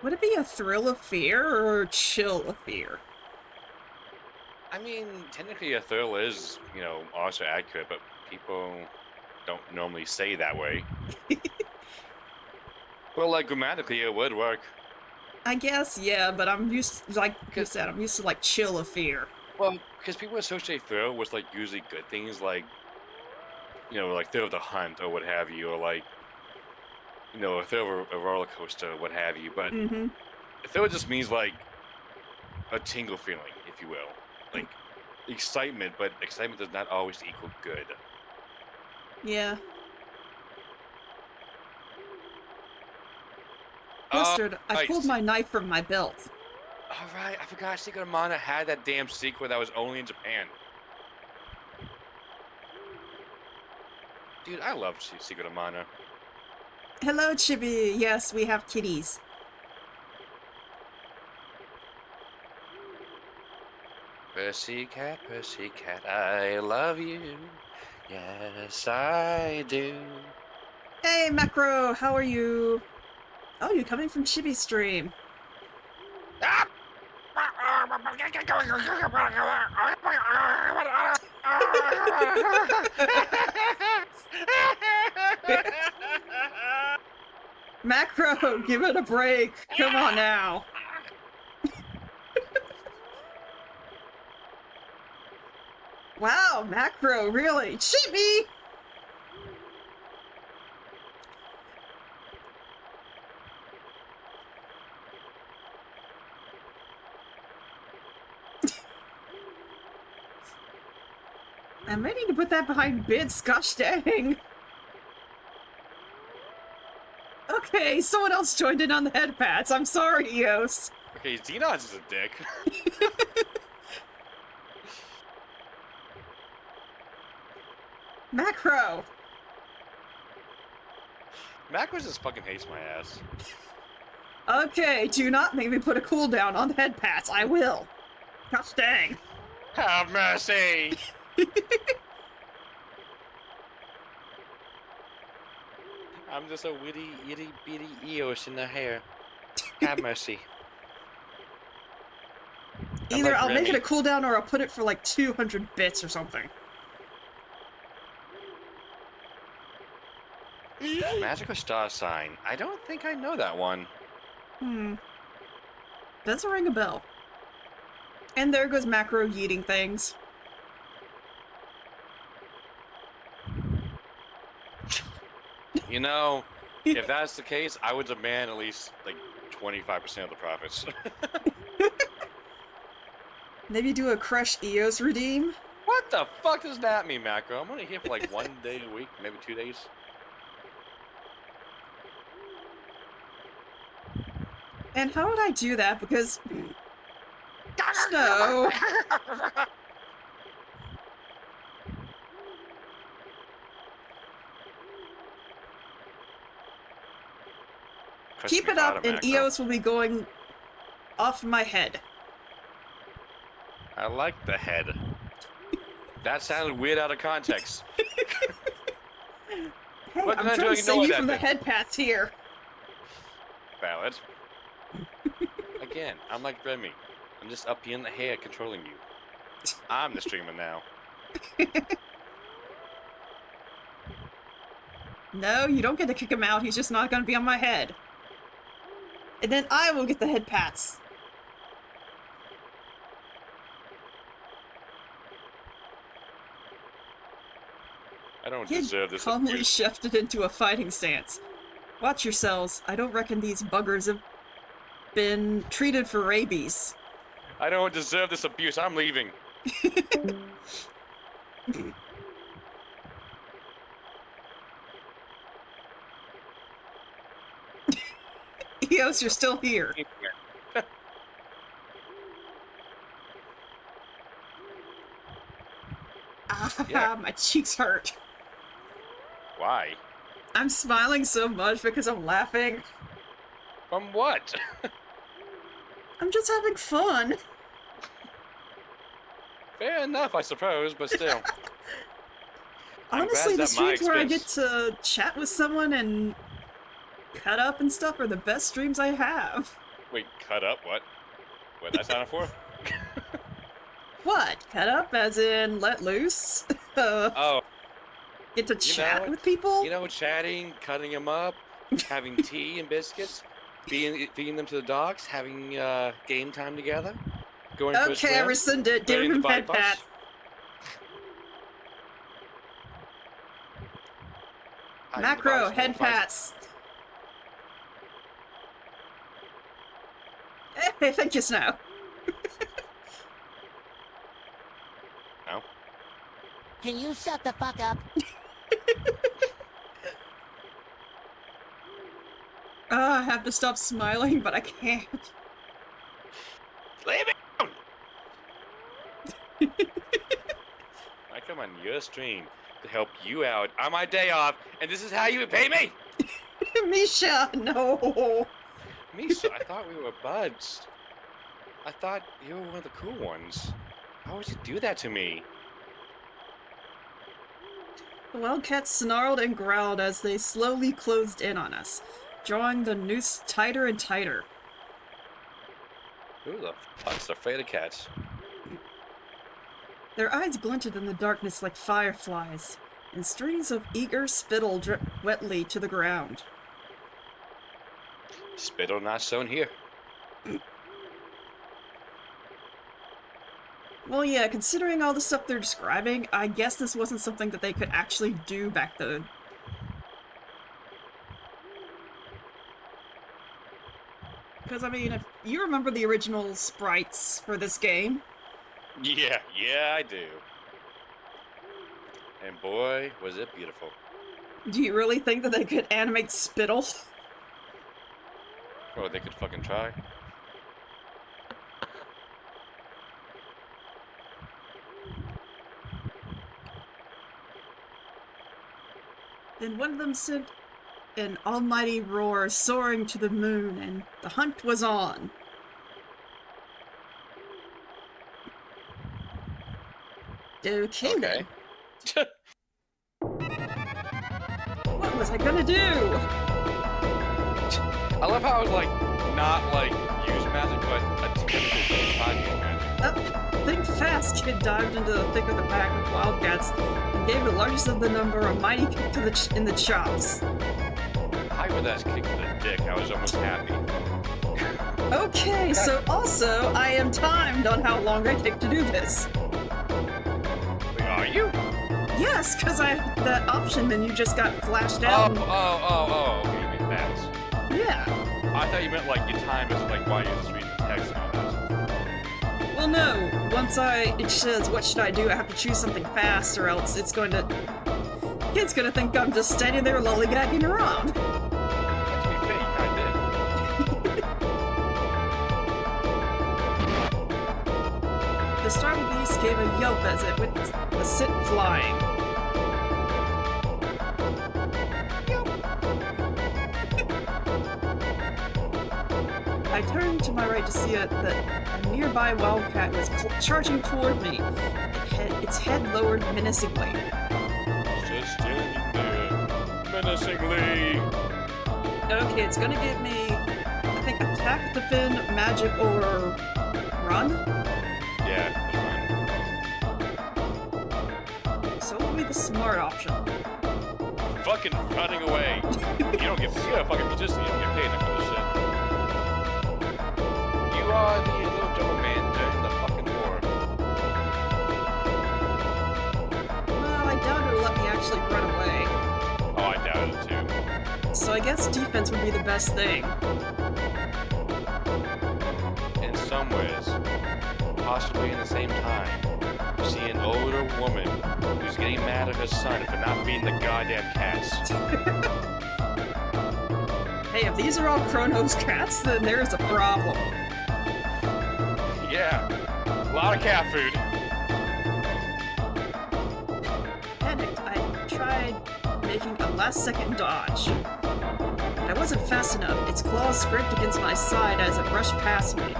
Would it be a thrill of fear or a chill of fear? I mean, technically a thrill is, also accurate, but people don't normally say that way. Well, like, grammatically, it would work. I guess, yeah, but I'm used, like you said, I'm used to, like, chill of fear. Well, because people associate thrill with, like, usually good things, like, you know, like thrill of the hunt or what have you, or, like, you know, a thrill of a roller coaster or what have you, but Mm-hmm. thrill just means, like, a tingle feeling, if you will. Like, excitement, but excitement does not always equal good. Yeah. Oh, Mustard, I right. pulled my knife from my belt. Alright, I forgot Secret of Mana had that damn sequel that was only in Japan. Dude, I love Secret of Mana. Hello, Chibi. Yes, we have kitties. Pussycat, I love you. Yes, I do. Hey, Macro, how are you? Oh, you're coming from Chibi stream. Macro, give it a break. Come on now. Wow, Macro, really? Chibi! I'm ready to put that behind bids, gosh dang. Okay, someone else joined in on the head pats. I'm sorry, Eos. Okay, Xenon's is a dick. Macro! Macros just fucking hates my ass. Okay, do not make me put a cooldown on the head pats. I will. Gosh dang. Have mercy! I'm just a witty, itty bitty Eos in the hair. Have mercy. Either like I'll make it Remy. a cooldown or I'll put it for like 200 bits or something. Magical star sign. I don't think I know that one. Doesn't ring a bell. And there goes Macro yeeting things. You know, if that's the case, I would demand at least like 25% of the profits. Maybe do a Crush Eos redeem? What the fuck does that mean, Macro? I'm only here for like 1 day a week, maybe 2 days. And how would I do that? Because... Snow! Keep it up and Eos will be going off my head. I like the head. That sounded weird out of context. Hey, What I'm can I trying do to to save ignore you that from the then? head pats here. Valid. Again, I'm like Remy. I'm just up here in the hair controlling you. I'm the streamer now. No, you don't get to kick him out. He's just not going to be on my head. And then I will get the head pats. I don't He deserve this calmly abuse. shifted into a fighting stance. Watch yourselves. I don't reckon these buggers have been treated for rabies. I don't deserve this abuse. I'm leaving. Eos, you're still here. Ah, Yeah. my cheeks hurt. Why? I'm smiling so much because I'm laughing. From what? I'm just having fun. Fair enough, I suppose, but still. I'm Honestly, glad the it's at my streams where I get expense. to chat with someone and cut up and stuff are the best streams I have. Wait, cut up? What? What that sounded for? What? Cut up as in let loose? Oh. Get to chat know- with people? You know, chatting, cutting them up, having tea and biscuits, feeding them to the dogs, having game time together, going for a Okay, I swim. rescind it. Give riding the him bike head bus. pat. Hiding the Macro, bodies, head no fights. pats. Hey, thank you, Snow. No. Can you shut the fuck up? I have to stop smiling, but I can't. Leave it alone! I come on your stream to help you out on my day off, and this is how you would pay me? Misha, no. Misa, I thought we were buds. I thought you were one of the cool ones. How would you do that to me? The wildcats snarled and growled as they slowly closed in on us, drawing the noose tighter and tighter. Who the fuck's afraid of cats? Their eyes glinted in the darkness like fireflies, and strings of eager spittle dripped wetly to the ground. Spittle not sown here. Well, yeah, considering all the stuff they're describing, I guess this wasn't something that they could actually do back then. Because, I mean, if you remember the original sprites for this game, Yeah, I do. And boy, was it beautiful. do you really think that they could animate spittle? Oh, they could fucking try. Then one of them sent an almighty roar soaring to the moon, and the hunt was on. Okay. Okay. Then. What was I gonna do? I love how I was like, not like use magic, but attempted to try to use magic. Think fast, Kid dived into the thick of the pack of wildcats and gave the largest of the number a mighty kick to in the chops. I for that kick to the dick. I was almost happy. Okay, so also, I am timed on how long I take to do this. Wait, are you? Yes, because that option menu just got flashed Oh, out. okay, you mean that. Yeah. I thought you meant like your time is like while you're just reading the text and all that. Well, no. Once it says, what should I do, I have to choose something fast, or else it's going to... Kid's gonna think I'm just standing there lollygagging around. But to be fair, you kinda did. The startled beast gave a yelp as it went sent flying. I turned to my right to see that a nearby wildcat was charging toward me, its head lowered menacingly. Just standing there, menacingly. Okay, it's gonna give me, I think, attack, defend, magic, or run? Yeah, So what would be the smart option? that's fine. Fucking running away. You gotta fucking be just, you don't get paid enough for this shit. You are the little drummer man during the fucking war. Well, I doubt it'll let me actually run away. Oh, I doubt it too. So I guess defense would be the best thing. In some ways, possibly in the same time, you see an older woman who's getting mad at her son for not feeding the goddamn cats. Hey, if these are all Chronos cats, then there's a problem. Yeah, a lot of cat food. Panicked, I tried making a last-second dodge. But I wasn't fast enough. Its claws scraped against my side as it rushed past me.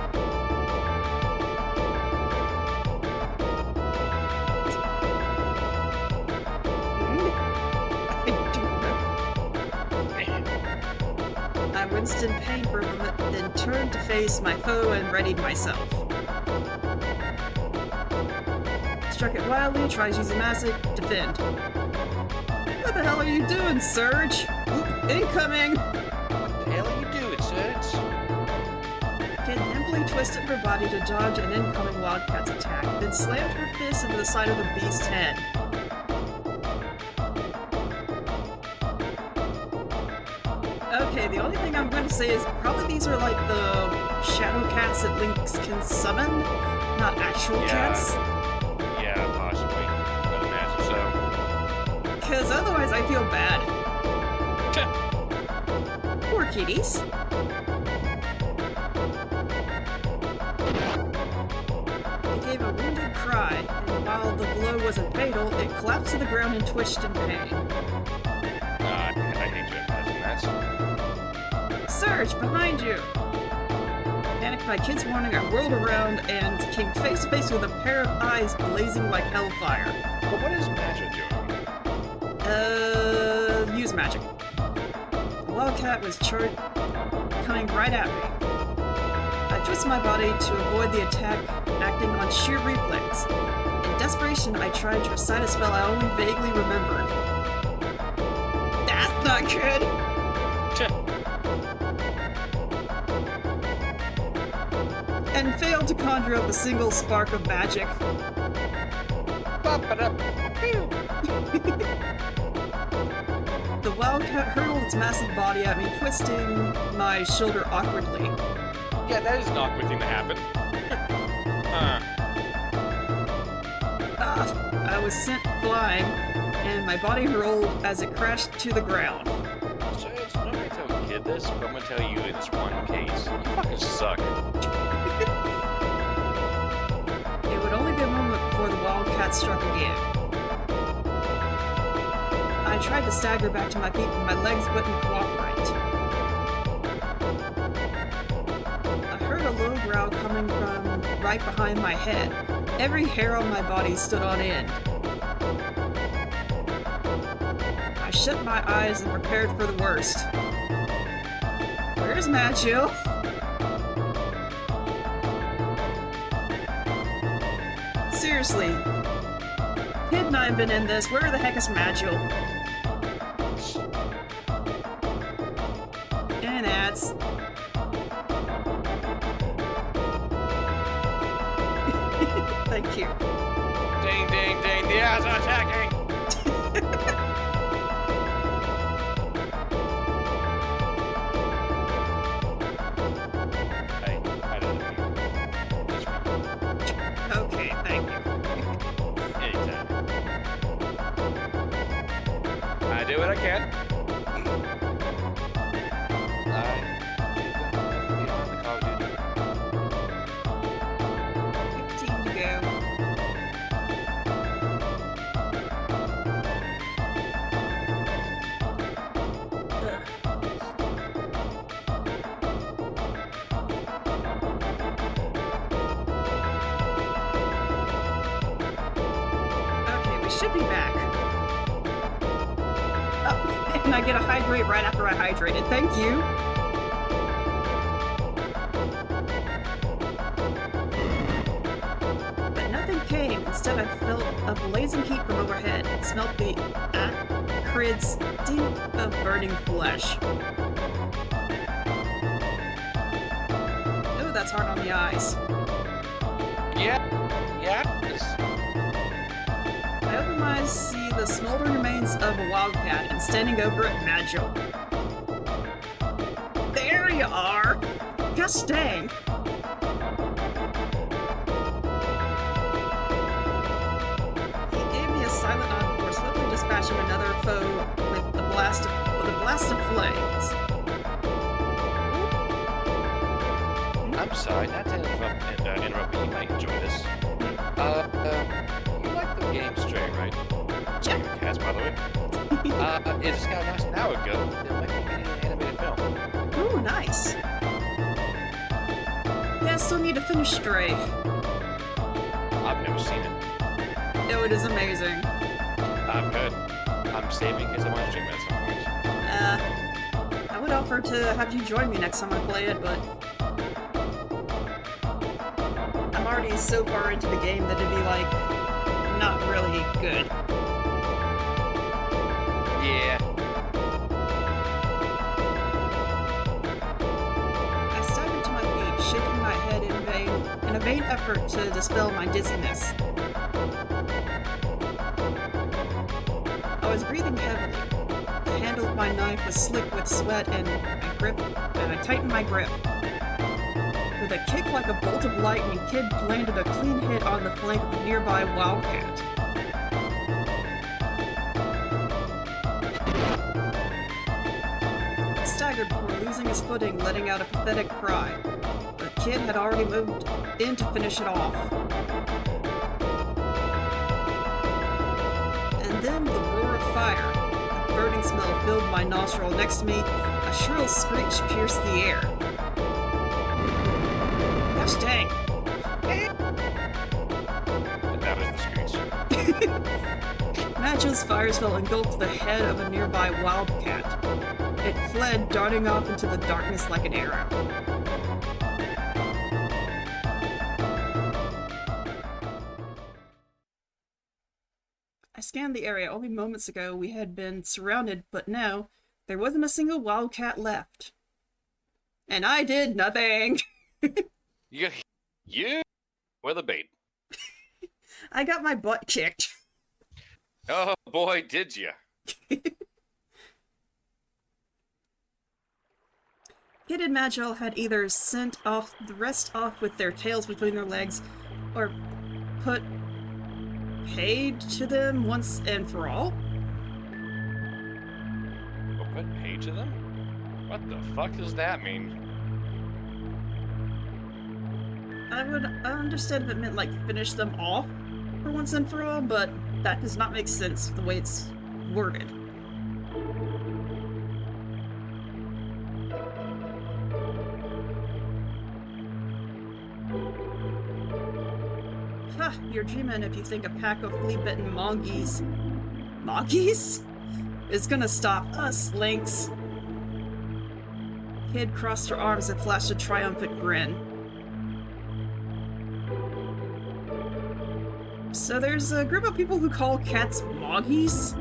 I winced in pain for a moment, then turned to face my foe and readied myself. Struck it wildly, tries using magic, defend. the hell are you doing, Surge? Oop, incoming! What the hell are you doing, Serge? Kid nimbly twisted her body to dodge an incoming Wildcat's attack, then slammed her fist into the side of the beast's head. Okay, the only thing I'm going to say is probably these are like the shadow cats that Link can summon, not actual cats. Yeah, possibly. I'd imagine so. Because otherwise I feel bad. Poor kitties. It gave a wounded cry, and while the blow wasn't fatal, it collapsed to the ground and twitched in pain. I hate to imagine that. Surge, behind you! Panicked by Kid's warning, I whirled around and came face to face with a pair of eyes blazing like hellfire. But what is Magic doing? Use magic. The Wildcat was coming right at me. I twisted my body to avoid the attack, acting on sheer reflex. In desperation, I tried to recite a spell I only vaguely remembered. That's not good! And failed to conjure up a single spark of magic. The Wildcat hurled its massive body at me, twisting my shoulder awkwardly. Yeah, that is an awkward thing to happen. I was sent flying, and my body rolled as it crashed to the ground. So I'm not gonna tell a kid this, but I'm gonna tell you in this one case, you fucking suck. It would only be a moment before the Wildcat struck again. I tried to stagger back to my feet, but my legs wouldn't cooperate. I heard a low growl coming from right behind my head. Every hair on my body stood on end. I shut my eyes and prepared for the worst. Where's Magil? Seriously. Kid and I have been in this. Where the heck is Magil? And ads. Thank you. Ding, ding, ding, the ads are attacking! I don't know. Just Okay, thank you. anytime. I do what I can. Beyond the Call of Duty. 15 to go. Okay, we should be back. Oh, and I get a hydrate right after I hydrated. Thank you. But nothing came. Instead, I felt a blazing heat from overhead and smelt the acrid stink of burning flesh. Oh, that's hard on the eyes. Yeah. I open my eyes, see the smoldering remains of a wildcat, and standing over it, Magil. There you are! Just dang! He gave me a silent nod before swiftly dispatching another foe with a blast of flames. I'm sorry, not to interrupt, but you might enjoy this. You like the game Stray, right? Yeah. Your cats, by the way. It just got announced an hour ago. There might be getting an animated film. Ooh, nice. Yeah, I still need to finish Stray. I've never seen it. No, it is amazing. I've heard. I'm saving because I want to stream it at some point. I would offer to have you join me next time I play it, but I'm already so far into the game that it'd be like not really good. Yeah. I staggered to my feet, shaking my head in a vain effort to dispel my dizziness. I was breathing heavily. The handle of my knife was slick with sweat, and I tightened my grip. With a kick like a bolt of lightning, Kid landed a clean hit on the flank of a nearby wildcat. It staggered before losing his footing, letting out a pathetic cry. But Kid had already moved in to finish it off. And then the roar of fire. A burning smell filled my nostril. Next to me, a shrill screech pierced the air. Gosh dang. That was the screech. Majo's fire spell engulfed the head of a nearby wildcat. It fled, darting off into the darkness like an arrow. I scanned the area. Only moments ago we had been surrounded, but now there wasn't a single wildcat left. And I did nothing! You were the bait. I got my butt kicked. Oh boy, did you. Kid and Majel had either sent off the rest off with their tails between their legs, or paid to them once and for all. We'll put paid to them? What the fuck does that mean? I understand if it meant like finish them off for once and for all, but that does not make sense the way it's worded. Ha! You're dreaming if you think a pack of flea-bitten monkeys is gonna stop us, Lynx. Kid crossed her arms and flashed a triumphant grin. So there's a group of people who call cats moggies?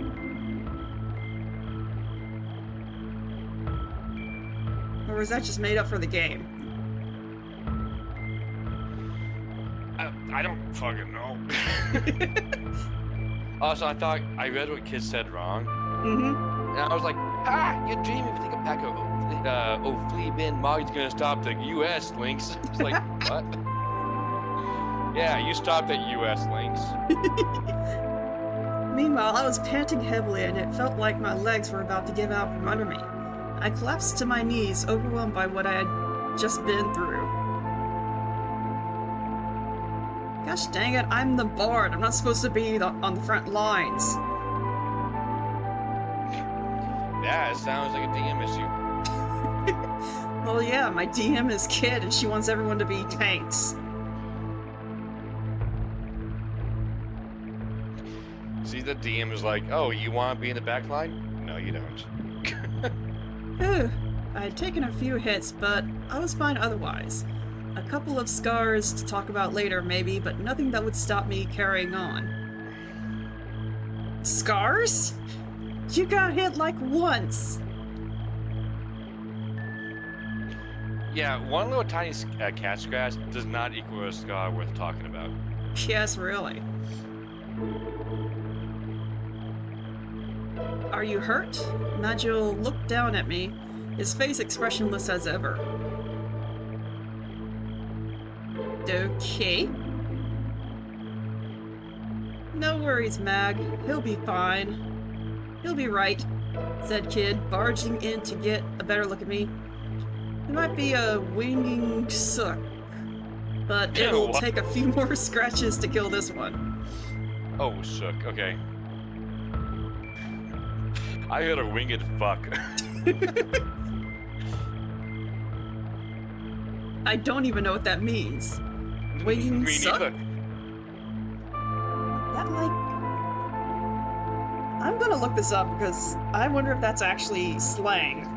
Or was that just made up for the game? I don't fucking know. Also, I thought I read what Kid said wrong. Mm-hmm. And I was like, you're dreaming if you think a pack of flea-bitten moggies gonna stop the U.S. Lynx. It's like, what? Yeah, you stopped at U.S. Lynx. Meanwhile, I was panting heavily and it felt like my legs were about to give out from under me. I collapsed to my knees, overwhelmed by what I had just been through. Gosh dang it, I'm the bard. I'm not supposed to be on the front lines. That sounds like a DM issue. Well, yeah, my DM is Kid and she wants everyone to be tanks. See, the DM is like, oh, you want to be in the back line? No, you don't. Whew. I had taken a few hits, but I was fine otherwise. A couple of scars to talk about later, maybe, but nothing that would stop me carrying on. Scars? You got hit like once! Yeah, one little tiny cat scratch does not equal a scar worth talking about. Yes, really. Are you hurt? Majel looked down at me, his face expressionless as ever. Okay. No worries, Mag. He'll be fine. He'll be right, said Kid, barging in to get a better look at me. He might be a winging sook, but it'll take a few more scratches to kill this one. Oh, shook. Okay. I heard a winged fuck. I don't even know what that means. Winging Me sook? neither. That like... I'm gonna look this up because I wonder if that's actually slang.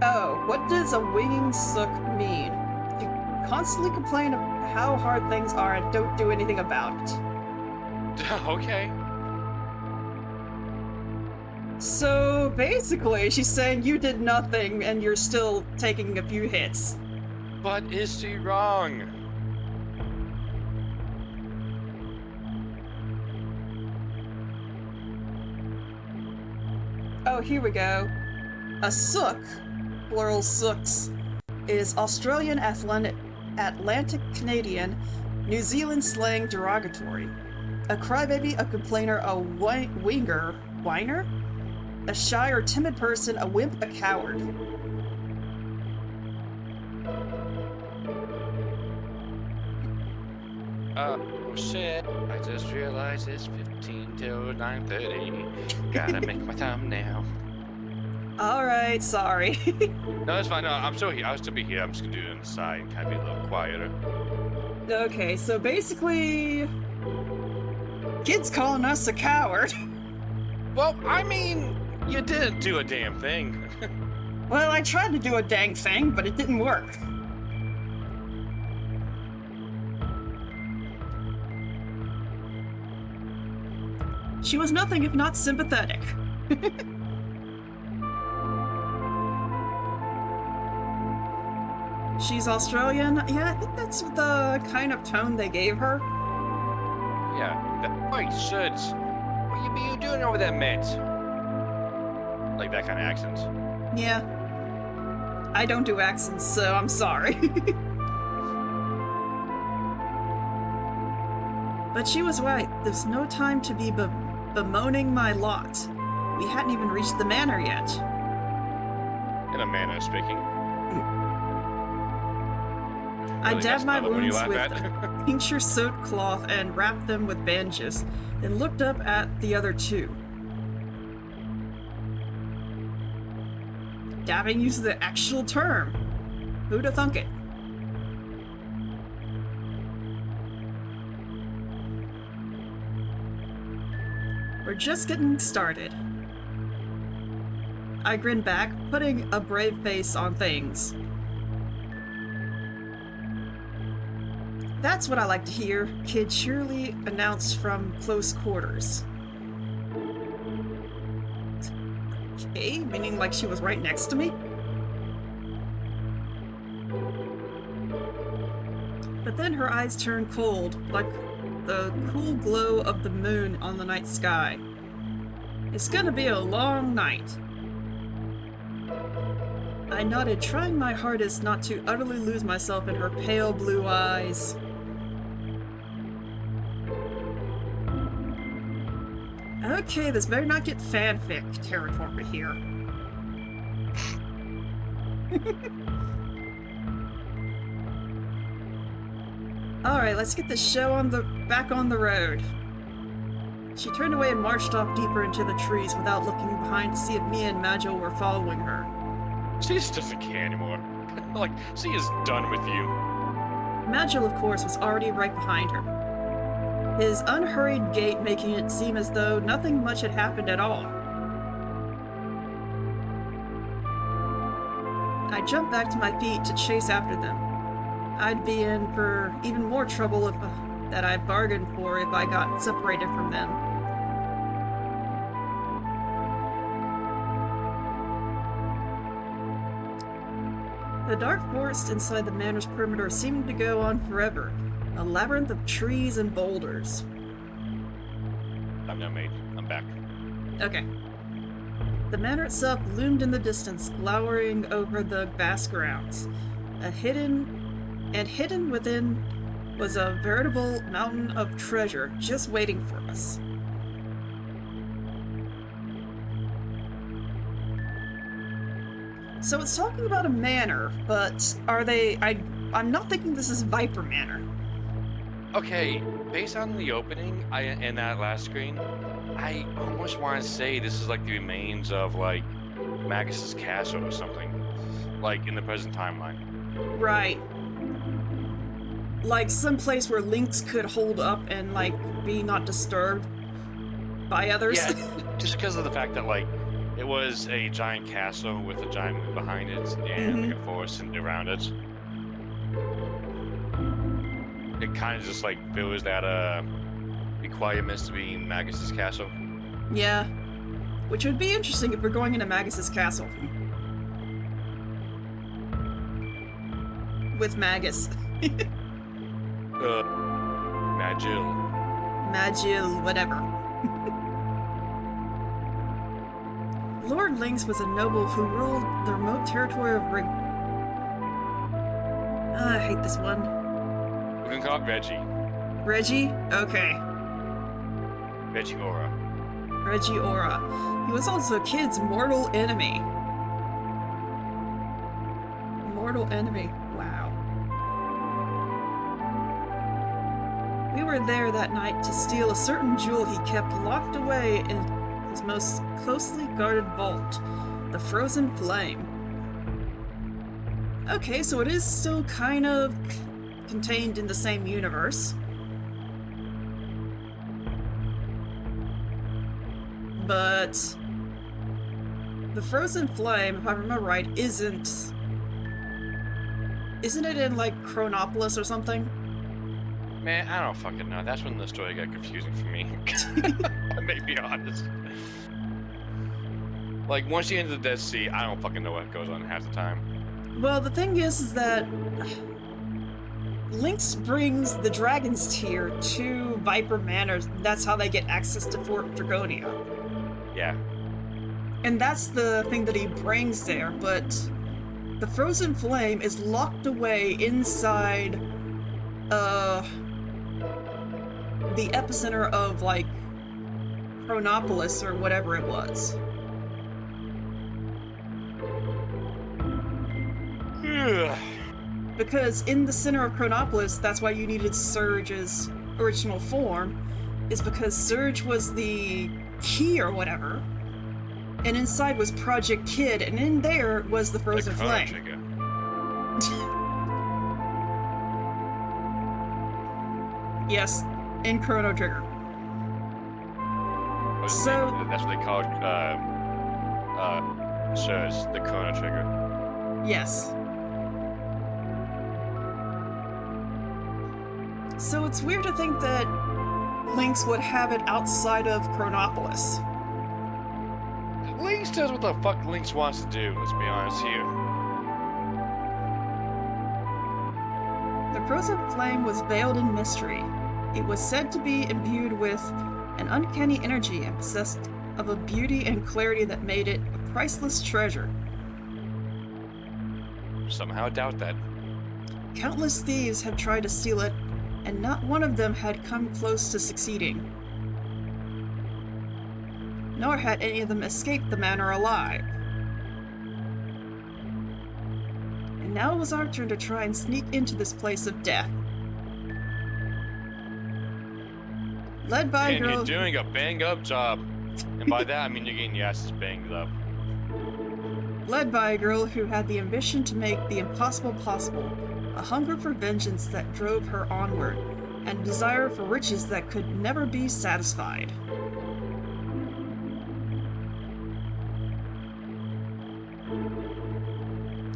Oh, what does a winging sook mean? You constantly complain of how hard things are and don't do anything about it. Okay. So basically, she's saying you did nothing and you're still taking a few hits. But is she wrong? Oh, here we go. A sook, plural sooks, is Australian Atlantic Canadian, New Zealand slang derogatory. A crybaby, a complainer, a whiner? A shy or timid person, a wimp, a coward. Oh shit, I just realized it's 15 till 9:30. Gotta make my thumbnail. Alright, sorry. No, that's fine. No, I'm still here. I'll still be here. I'm just gonna do it on the side and kind of be a little quieter. Okay, so basically... Kid's calling us a coward. Well, I mean, you didn't do a damn thing. Well, I tried to do a dang thing, but it didn't work. She was nothing if not sympathetic. She's Australian? Yeah, I think that's the kind of tone they gave her. Yeah. Wait, Suds. What you doing over there, mate? Like that kind of accent. Yeah. I don't do accents, so I'm sorry. But she was right. There's no time to be bemoaning my lot. We hadn't even reached the manor yet. In a manner of speaking. I Really dabbed my messed up when you wounds laugh with at. tincture-soaked cloth and wrapped them with bandages, then looked up at the other two. Dabbing uses the actual term. Who'da thunk it? We're just getting started. I grinned back, putting a brave face on things. That's what I like to hear, Kid cheerily announced from close quarters. Okay, meaning like she was right next to me? But then her eyes turned cold, like the cool glow of the moon on the night sky. It's gonna be a long night. I nodded, trying my hardest not to utterly lose myself in her pale blue eyes. Okay, this better not get fanfic territory here. Alright, let's get the show back on the road. She turned away and marched off deeper into the trees without looking behind to see if Mia and Magil were following her. She just doesn't care anymore. Like, she is done with you. Magil, of course, was already right behind her. His unhurried gait making it seem as though nothing much had happened at all. I jumped back to my feet to chase after them. I'd be in for even more trouble that I bargained for if I got separated from them. The dark forest inside the manor's perimeter seemed to go on forever, a labyrinth of trees and boulders. I'm now made. I'm back. Okay. The manor itself loomed in the distance, glowering over the vast grounds. Hidden within was a veritable mountain of treasure just waiting for us. So it's talking about a manor, but are they... I'm not thinking this is Viper Manor. Okay, based on the opening in that last screen, I almost want to say this is like the remains of like Magus's castle or something, like in the present timeline. Right. Like some place where Lynx could hold up and like be not disturbed by others. Yeah, just because of the fact that like It was a giant castle with a giant moon behind it and like a forest around it. It kind of just like fills that requirements to be in Magus's castle. Yeah. Which would be interesting if we're going into Magus's castle. With Magus. Magil. Magil, whatever. Lord Lynx was a noble who ruled the remote territory of I hate this one. We can call it Reggie. Reggie? Okay. Regiora. Regiora. He was also Kid's mortal enemy. Mortal enemy. Wow. We were there that night to steal a certain jewel he kept locked away in his most closely guarded vault, the Frozen Flame. Okay, so it is still kind of contained in the same universe. But the Frozen Flame, if I remember right, isn't it in like Chronopolis or something? Man, I don't fucking know. That's when the story got confusing for me. I may be honest. Like, once you enter the Dead Sea, I don't fucking know what goes on half the time. Well, the thing is that Lynx brings the Dragon's Tear to Viper Manor. That's how they get access to Fort Dragonia. Yeah. And that's the thing that he brings there, but the Frozen Flame is locked away inside the epicenter of, like, Chronopolis or whatever it was. Because in the center of Chronopolis, that's why you needed Surge's original form, is because Surge was the key or whatever, and inside was Project Kid, and in there was the Frozen Flame. Yes, in Chrono Trigger. So that's what they called Surge, the Chrono Trigger. Yes. So it's weird to think that Lynx would have it outside of Chronopolis. Lynx does what the fuck Lynx wants to do, let's be honest here. The Frozen Flame was veiled in mystery. It was said to be imbued with an uncanny energy and possessed of a beauty and clarity that made it a priceless treasure. Somehow doubt that. Countless thieves have tried to steal it, and not one of them had come close to succeeding. Nor had any of them escaped the manor alive. And now it was our turn to try and sneak into this place of death. Led by a girl. You're doing a bang-up job. And by that, I mean you're getting your asses banged up. Led by a girl who had the ambition to make the impossible possible, a hunger for vengeance that drove her onward, and a desire for riches that could never be satisfied.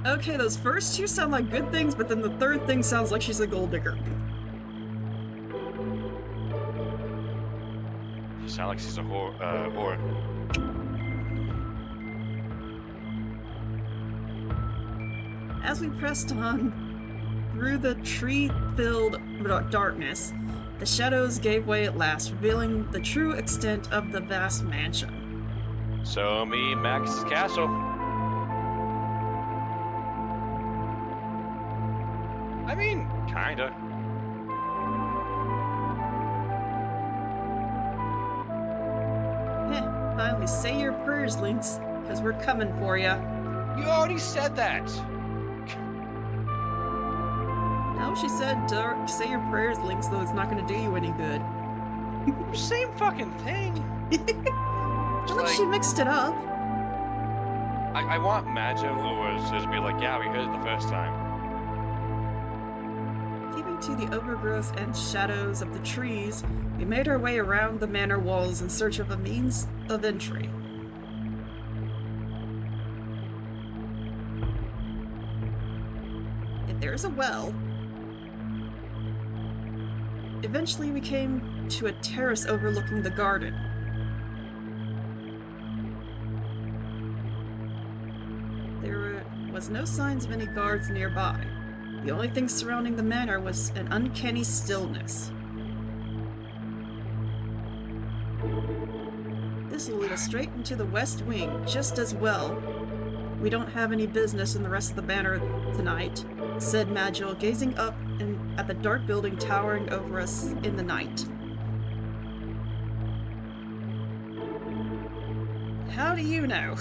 Okay, those first two sound like good things, but then the third thing sounds like she's a gold digger. You sound like she's a whore. As we pressed on through the tree-filled darkness, the shadows gave way at last, revealing the true extent of the vast mansion. So me, Max's castle. I mean, kinda. Finally, say your prayers, Lynx, because we're coming for ya. You already said that. No, she said, say your prayers, Lynx, though it's not going to do you any good. Same fucking thing. Well, like, she mixed it up. I want Magil or to be like, yeah, we heard it the first time. Keeping to the overgrowth and shadows of the trees, we made our way around the manor walls in search of a means of entry. There's a well. Eventually we came to a terrace overlooking the garden. There was no signs of any guards nearby. The only thing surrounding the manor was an uncanny stillness. This will lead us straight into the west wing, just as well. We don't have any business in the rest of the manor tonight, said Magil, gazing up at the dark building towering over us in the night. How do you know?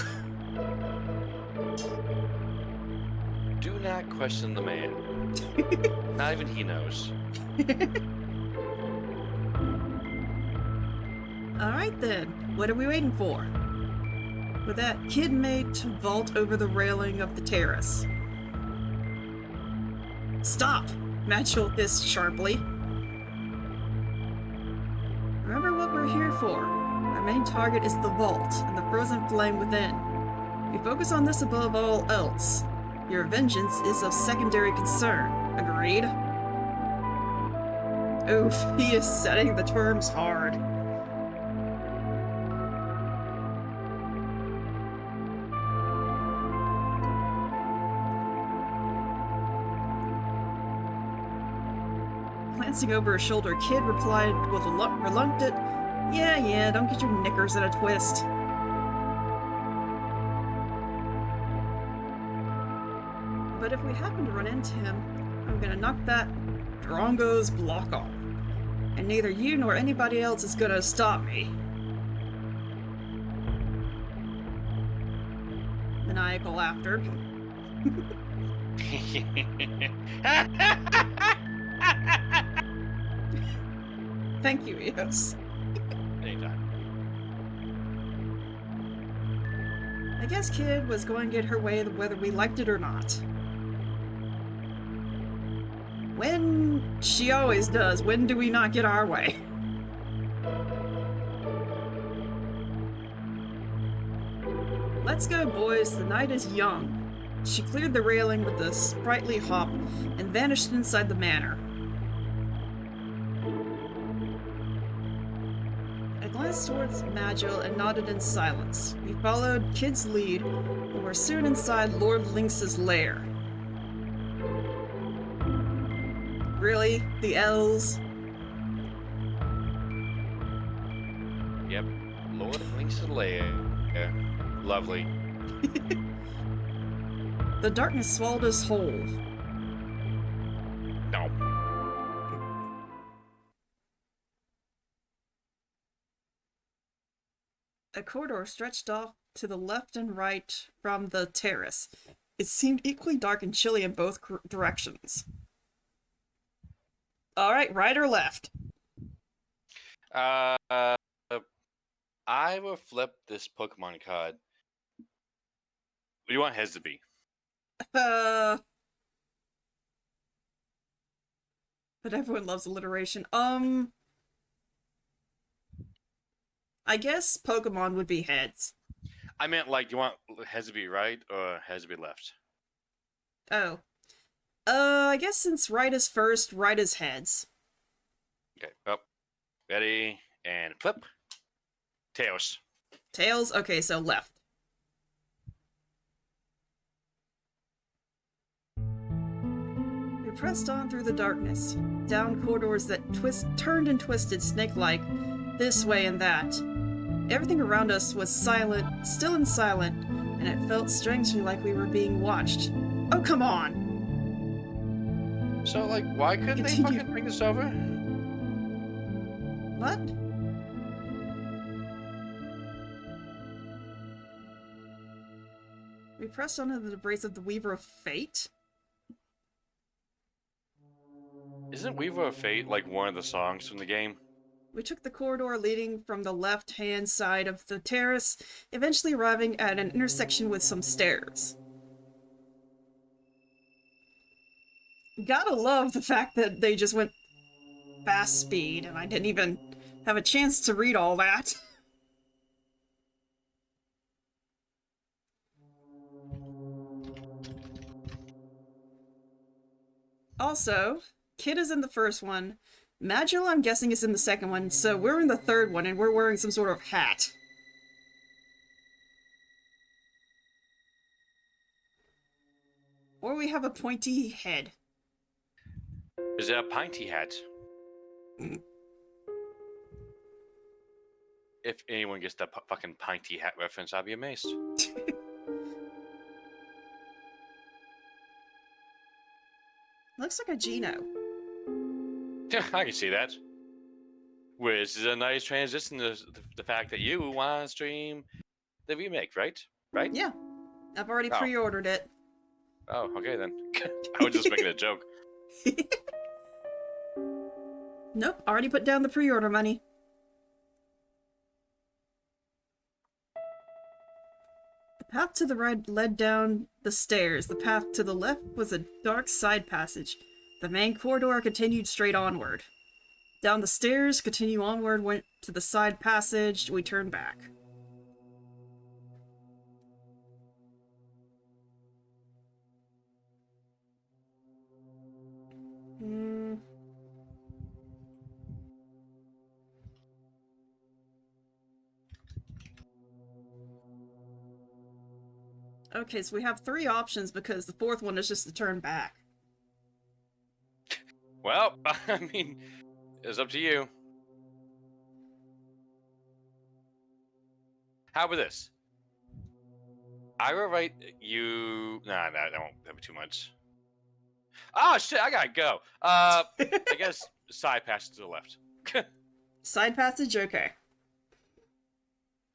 Do not question the man. Not even he knows. Alright then, what are we waiting for? With that kid made to vault over the railing of the terrace. Stop! Magil hissed sharply. Remember what we're here for. Our main target is the vault and the frozen flame within. We focus on this above all else. Your vengeance is of secondary concern. Agreed? Oof, he is setting the terms hard. Glancing over his shoulder, Kid replied with a reluctant, Yeah, don't get your knickers in a twist. But if we happen to run into him, I'm gonna knock that Drongo's block off. And neither you nor anybody else is gonna stop me. Maniacal laughter. Thank you, Eos. Anytime. I guess Kid was going to get her way whether we liked it or not. When she always does, when do we not get our way? Let's go, boys, the night is young. She cleared the railing with a sprightly hop and vanished inside the manor. I glanced towards Magil and nodded in silence. We followed Kid's lead and were soon inside Lord Lynx's lair. Really? The elves? Yep. Lord Lynx's lair. Yeah. Lovely. The darkness swallowed us whole. No. A corridor stretched off to the left and right from the terrace. It seemed equally dark and chilly in both directions. Alright, right or left? I will flip this Pokemon card. What do you want his to be? But everyone loves alliteration. I guess Pokemon would be heads. I meant, like, you want heads to be right or heads to be left? Oh. I guess since right is first, right is heads. Okay, well, ready, and flip. Tails. Tails? Okay, so left. We pressed on through the darkness, down corridors that turned and twisted snake-like, this way and that. Everything around us was silent, still and silent, and it felt strangely like we were being watched. Oh, come on! So, like, why couldn't they Continue. fucking bring this over? What? We pressed on into the embrace of the Weaver of Fate? Isn't Weaver of Fate, like, one of the songs from the game? We took the corridor leading from the left-hand side of the terrace, eventually arriving at an intersection with some stairs. Gotta love the fact that they just went fast speed, and I didn't even have a chance to read all that. Also, Kid is in the first one. Magula, I'm guessing, is in the second one, so we're in the third one, and we're wearing some sort of hat. Or we have a pointy head. Is it a pinty hat? If anyone gets that fucking pinty hat reference, I'll be amazed. Looks like a Geno. I can see that. Which is a nice transition to the fact that you want to stream the remake, right? Right? Yeah. I've already Oh. pre-ordered it. Oh, okay then. I was just making a joke. Nope, already put down the pre-order money. The path to the right led down the stairs. The path to the left was a dark side passage. The main corridor continued straight onward. Down the stairs, continue onward, went to the side passage. We turned back. Okay, so we have 3 options because the 4th one is just to turn back. Well, I mean, it's up to you. How about this? I will write you. Nah, that won't be too much. Oh shit! I gotta go. I guess side passage to the left. Side passage, okay.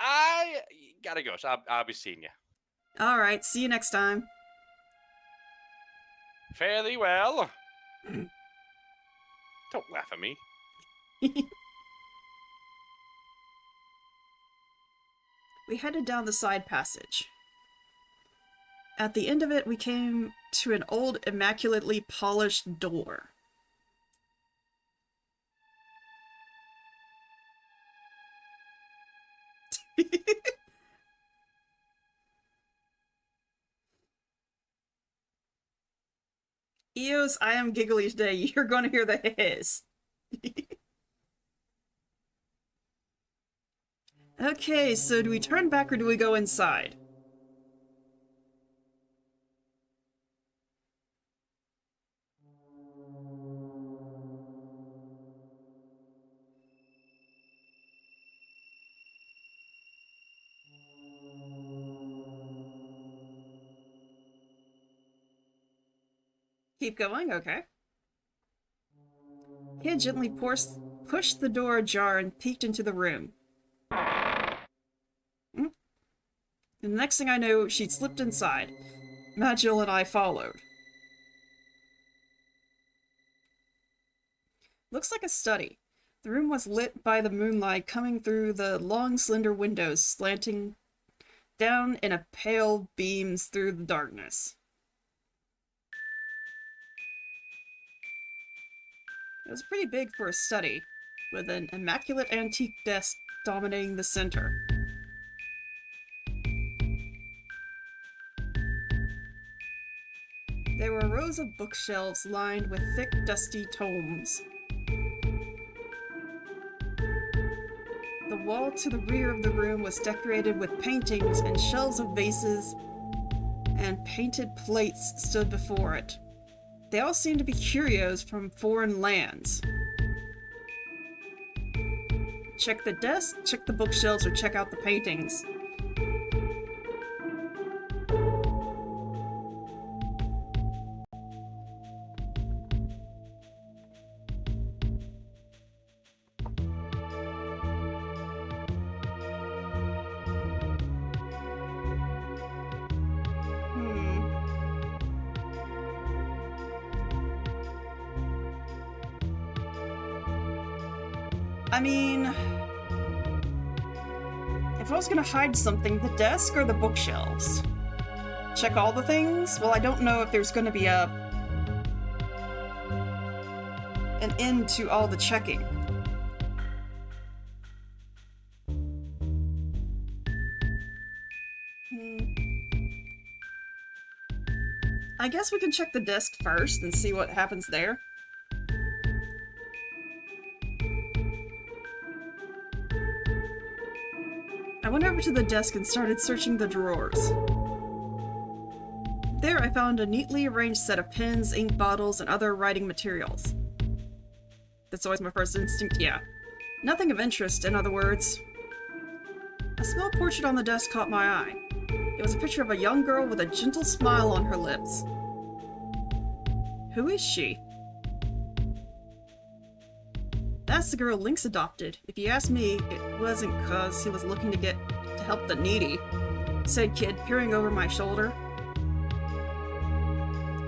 I gotta go. So I'll be seeing you. Alright, see you next time. Fairly well. Don't laugh at me. We headed down the side passage. At the end of it, we came to an old, immaculately polished door. Eos, I am giggly today. You're going to hear the hiss. Okay, so do we turn back or do we go inside? Keep going? Okay. Kid gently pushed the door ajar and peeked into the room. And the next thing I know, she'd slipped inside. Magil and I followed. Looks like a study. The room was lit by the moonlight coming through the long, slender windows, slanting down in a pale beams through the darkness. It was pretty big for a study, with an immaculate antique desk dominating the center. There were rows of bookshelves lined with thick, dusty tomes. The wall to the rear of the room was decorated with paintings, and shelves of vases and painted plates stood before it. They all seemed to be curios from foreign lands. Check the desk, check the bookshelves, or check out the paintings. I mean, if I was gonna hide something, the desk or the bookshelves? Check all the things? Well, I don't know if there's gonna be an end to all the checking. I guess we can check the desk first and see what happens there. I went over to the desk and started searching the drawers. There I found a neatly arranged set of pens, ink bottles, and other writing materials. That's always my first instinct, yeah. Nothing of interest, in other words. A small portrait on the desk caught my eye. It was a picture of a young girl with a gentle smile on her lips. Who is she? That's the girl Lynx adopted. If you ask me, it wasn't 'cause he was looking to help the needy, said Kid, peering over my shoulder.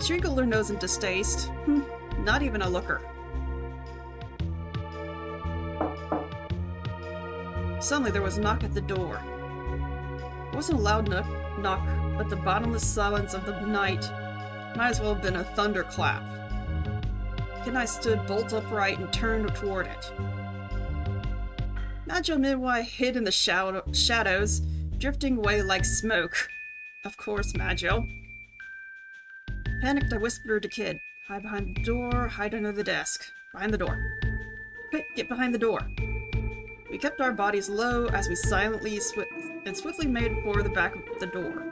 She wrinkled her nose in distaste. Not even a looker. Suddenly there was a knock at the door. It wasn't a loud knock, but the bottomless silence of the night might as well have been a thunderclap. Kid and I stood bolt upright and turned toward it. Majo Midwai hid in the shadows, drifting away like smoke. Of course, Majo. Panicked, I whispered to Kid, "Hide behind the door, hide under the desk. Behind the door. Quick, get behind the door." We kept our bodies low as we silently and swiftly made for the back of the door.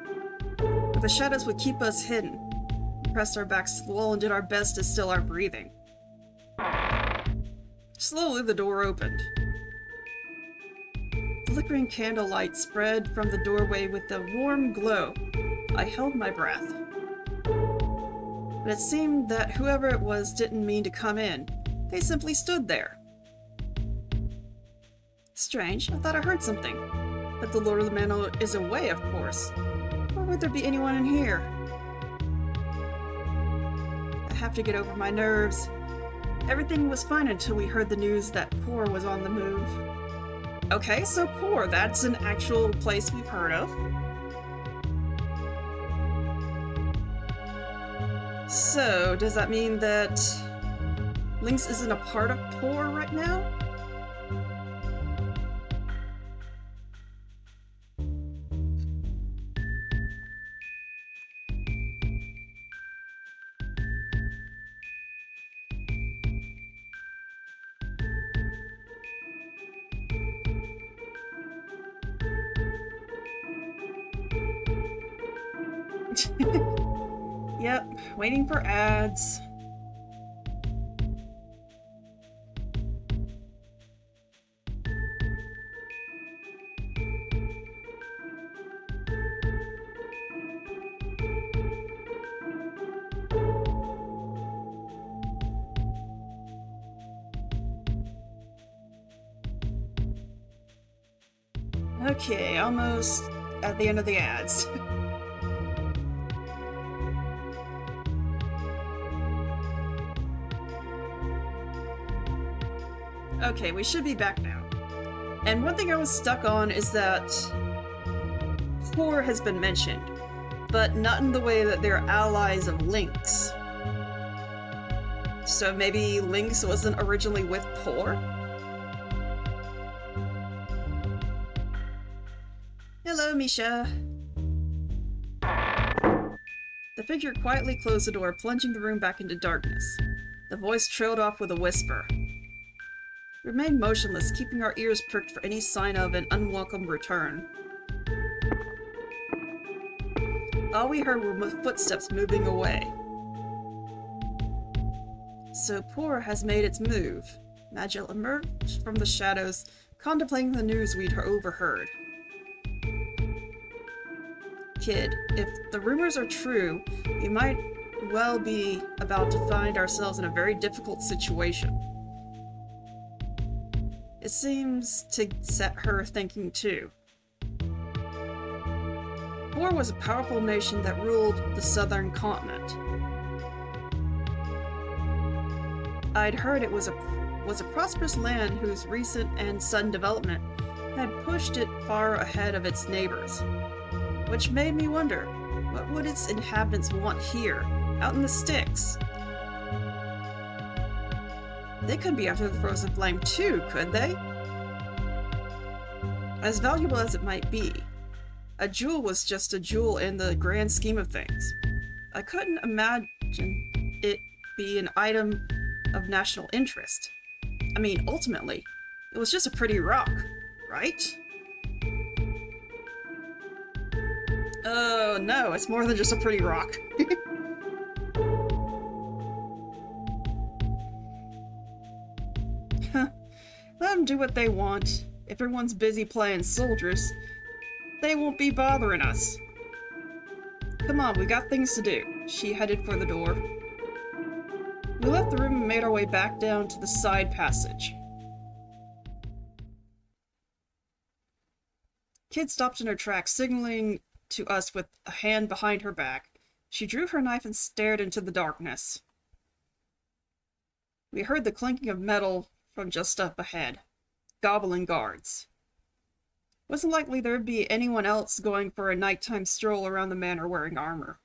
But the shadows would keep us hidden. We pressed our backs to the wall and did our best to still our breathing. Slowly the door opened. Flickering candlelight spread from the doorway with a warm glow. I held my breath. But it seemed that whoever it was didn't mean to come in. They simply stood there. Strange, I thought I heard something. But the Lord of the Manor is away, of course. Why would there be anyone in here? I have to get over my nerves. Everything was fine until we heard the news that Poor was on the move. Okay, so Poor, that's an actual place we've heard of. So, does that mean that Lynx isn't a part of Poor right now? Yep, waiting for ads. Okay, almost at the end of the ads. Okay, we should be back now. And one thing I was stuck on is that Poor has been mentioned, but not in the way that they're allies of Lynx. So maybe Lynx wasn't originally with Poor? Hello, Misha. The figure quietly closed the door, plunging the room back into darkness. The voice trailed off with a whisper. We remained motionless, keeping our ears pricked for any sign of an unwelcome return. All we heard were footsteps moving away. So Poor has made its move. Magil emerged from the shadows, contemplating the news we'd overheard. Kid, if the rumors are true, we might well be about to find ourselves in a very difficult situation. It seems to set her thinking too. Poor was a powerful nation that ruled the southern continent. I'd heard it was a prosperous land whose recent and sudden development had pushed it far ahead of its neighbors. Which made me wonder, what would its inhabitants want here, out in the sticks? They could be after the Frozen Flame too, could they? As valuable as it might be, a jewel was just a jewel in the grand scheme of things. I couldn't imagine it be an item of national interest. I mean, ultimately, it was just a pretty rock, right? No, it's more than just a pretty rock. Let them do what they want. If everyone's busy playing soldiers, they won't be bothering us. Come on, we got things to do. She headed for the door. We left the room and made our way back down to the side passage. Kid stopped in her tracks, signaling to us with a hand behind her back. She drew her knife and stared into the darkness. We heard the clinking of metal from just up ahead. Goblin guards. Wasn't likely there'd be anyone else going for a nighttime stroll around the manor wearing armor.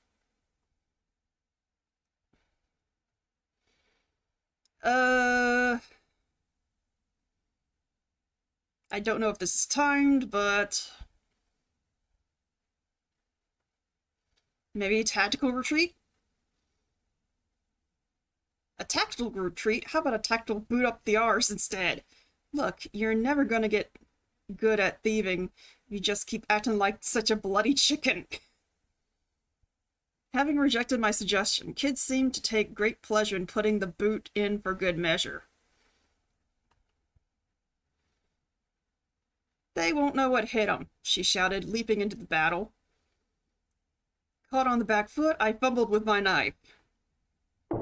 I don't know if this is timed, but maybe a tactical retreat? A tactical retreat? How about a tactical boot up the arse instead? Look, you're never gonna get good at thieving. You just keep acting like such a bloody chicken. Having rejected my suggestion, kids seemed to take great pleasure in putting the boot in for good measure. They won't know what hit 'em, she shouted, leaping into the battle. Caught on the back foot, I fumbled with my knife. There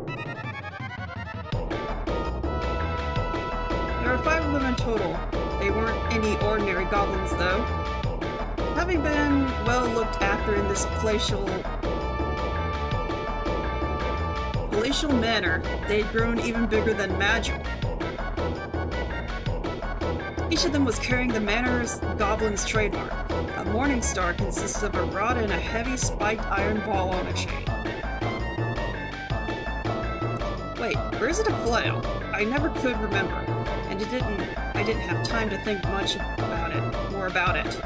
were 5 of them in total. They weren't any ordinary goblins, though. Having been well looked after in this palatial manor, they'd grown even bigger than Magil. Each of them was carrying the manor's goblin's trademark. A morning star consists of a rod and a heavy spiked iron ball on a chain. Wait, or is it a flail? I never could remember, and I didn't have time to think much more about it.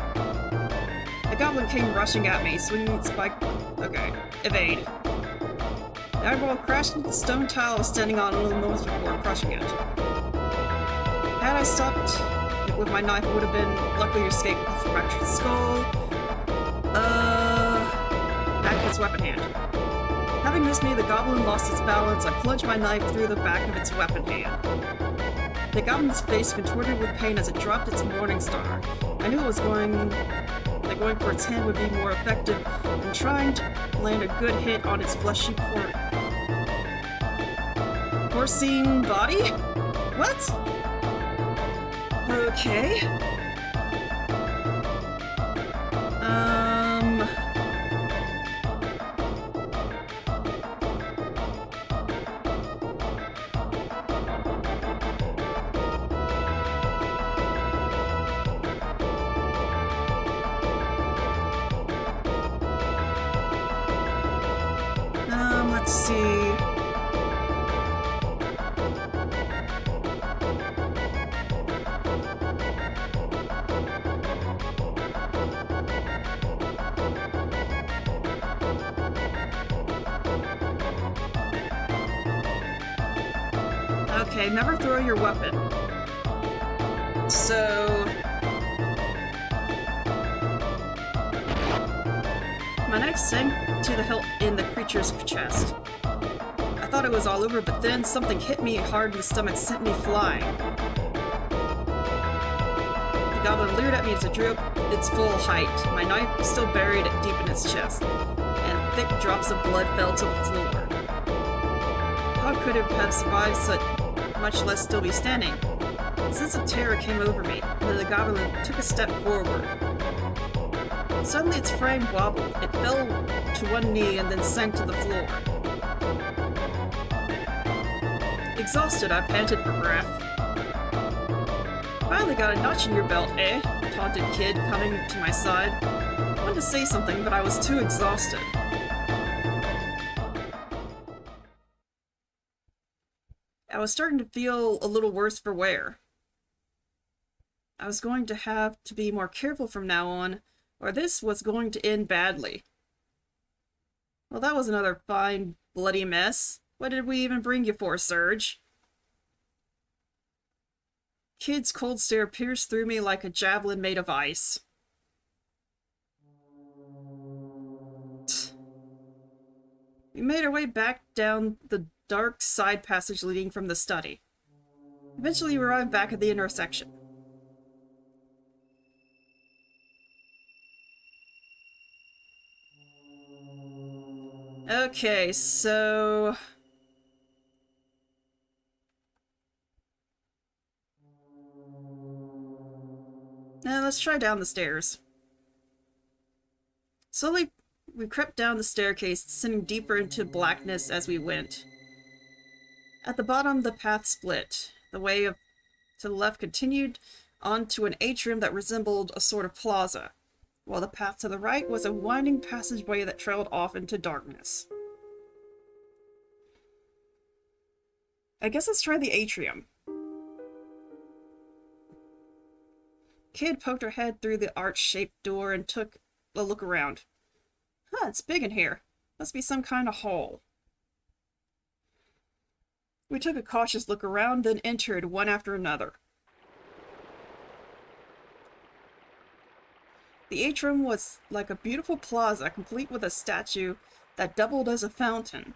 The goblin came rushing at me, swinging its spike. Okay, evade. The eyeball crashed into the stone tile I was standing on a little moments before crushing it. Had I stopped it with my knife, it would have been luckily escaped with a fractured skull. Back to its weapon hand. Having missed me, the goblin lost its balance. I plunged my knife through the back of its weapon hand. The goblin's face contorted with pain as it dropped its morning star. I knew it was going for its hand would be more effective than trying to land a good hit on its fleshy porcine body? What? Okay. Let's see. Okay, never throw your weapon. So... my knife sank to the hilt in the creature's chest. I thought it was all over, but then something hit me hard in the stomach, sent me flying. The goblin leered at me as it drew up its full height. My knife was still buried deep in its chest, and thick drops of blood fell to the floor. How could it have survived such, much less still be standing? A sense of terror came over me, and then the goblin took a step forward. Suddenly its frame wobbled. It fell to one knee and then sank to the floor. Exhausted, I panted for breath. Finally got a notch in your belt, eh? Taunted Kid, coming to my side. I wanted to say something, but I was too exhausted. I was starting to feel a little worse for wear. I was going to have to be more careful from now on, or this was going to end badly. Well, that was another fine, bloody mess. What did we even bring you for, Surge? Kid's cold stare pierced through me like a javelin made of ice. We made our way back down the dark side passage leading from the study. Eventually, we arrived back at the intersection. Okay, so... now let's try down the stairs. Slowly, we crept down the staircase, descending deeper into blackness as we went. At the bottom, the path split. The way to the left continued onto an atrium that resembled a sort of plaza, while the path to the right was a winding passageway that trailed off into darkness. I guess let's try the atrium. Kid poked her head through the arch-shaped door and took a look around. Huh, it's big in here. Must be some kind of hall. We took a cautious look around, then entered one after another. The atrium was like a beautiful plaza, complete with a statue that doubled as a fountain.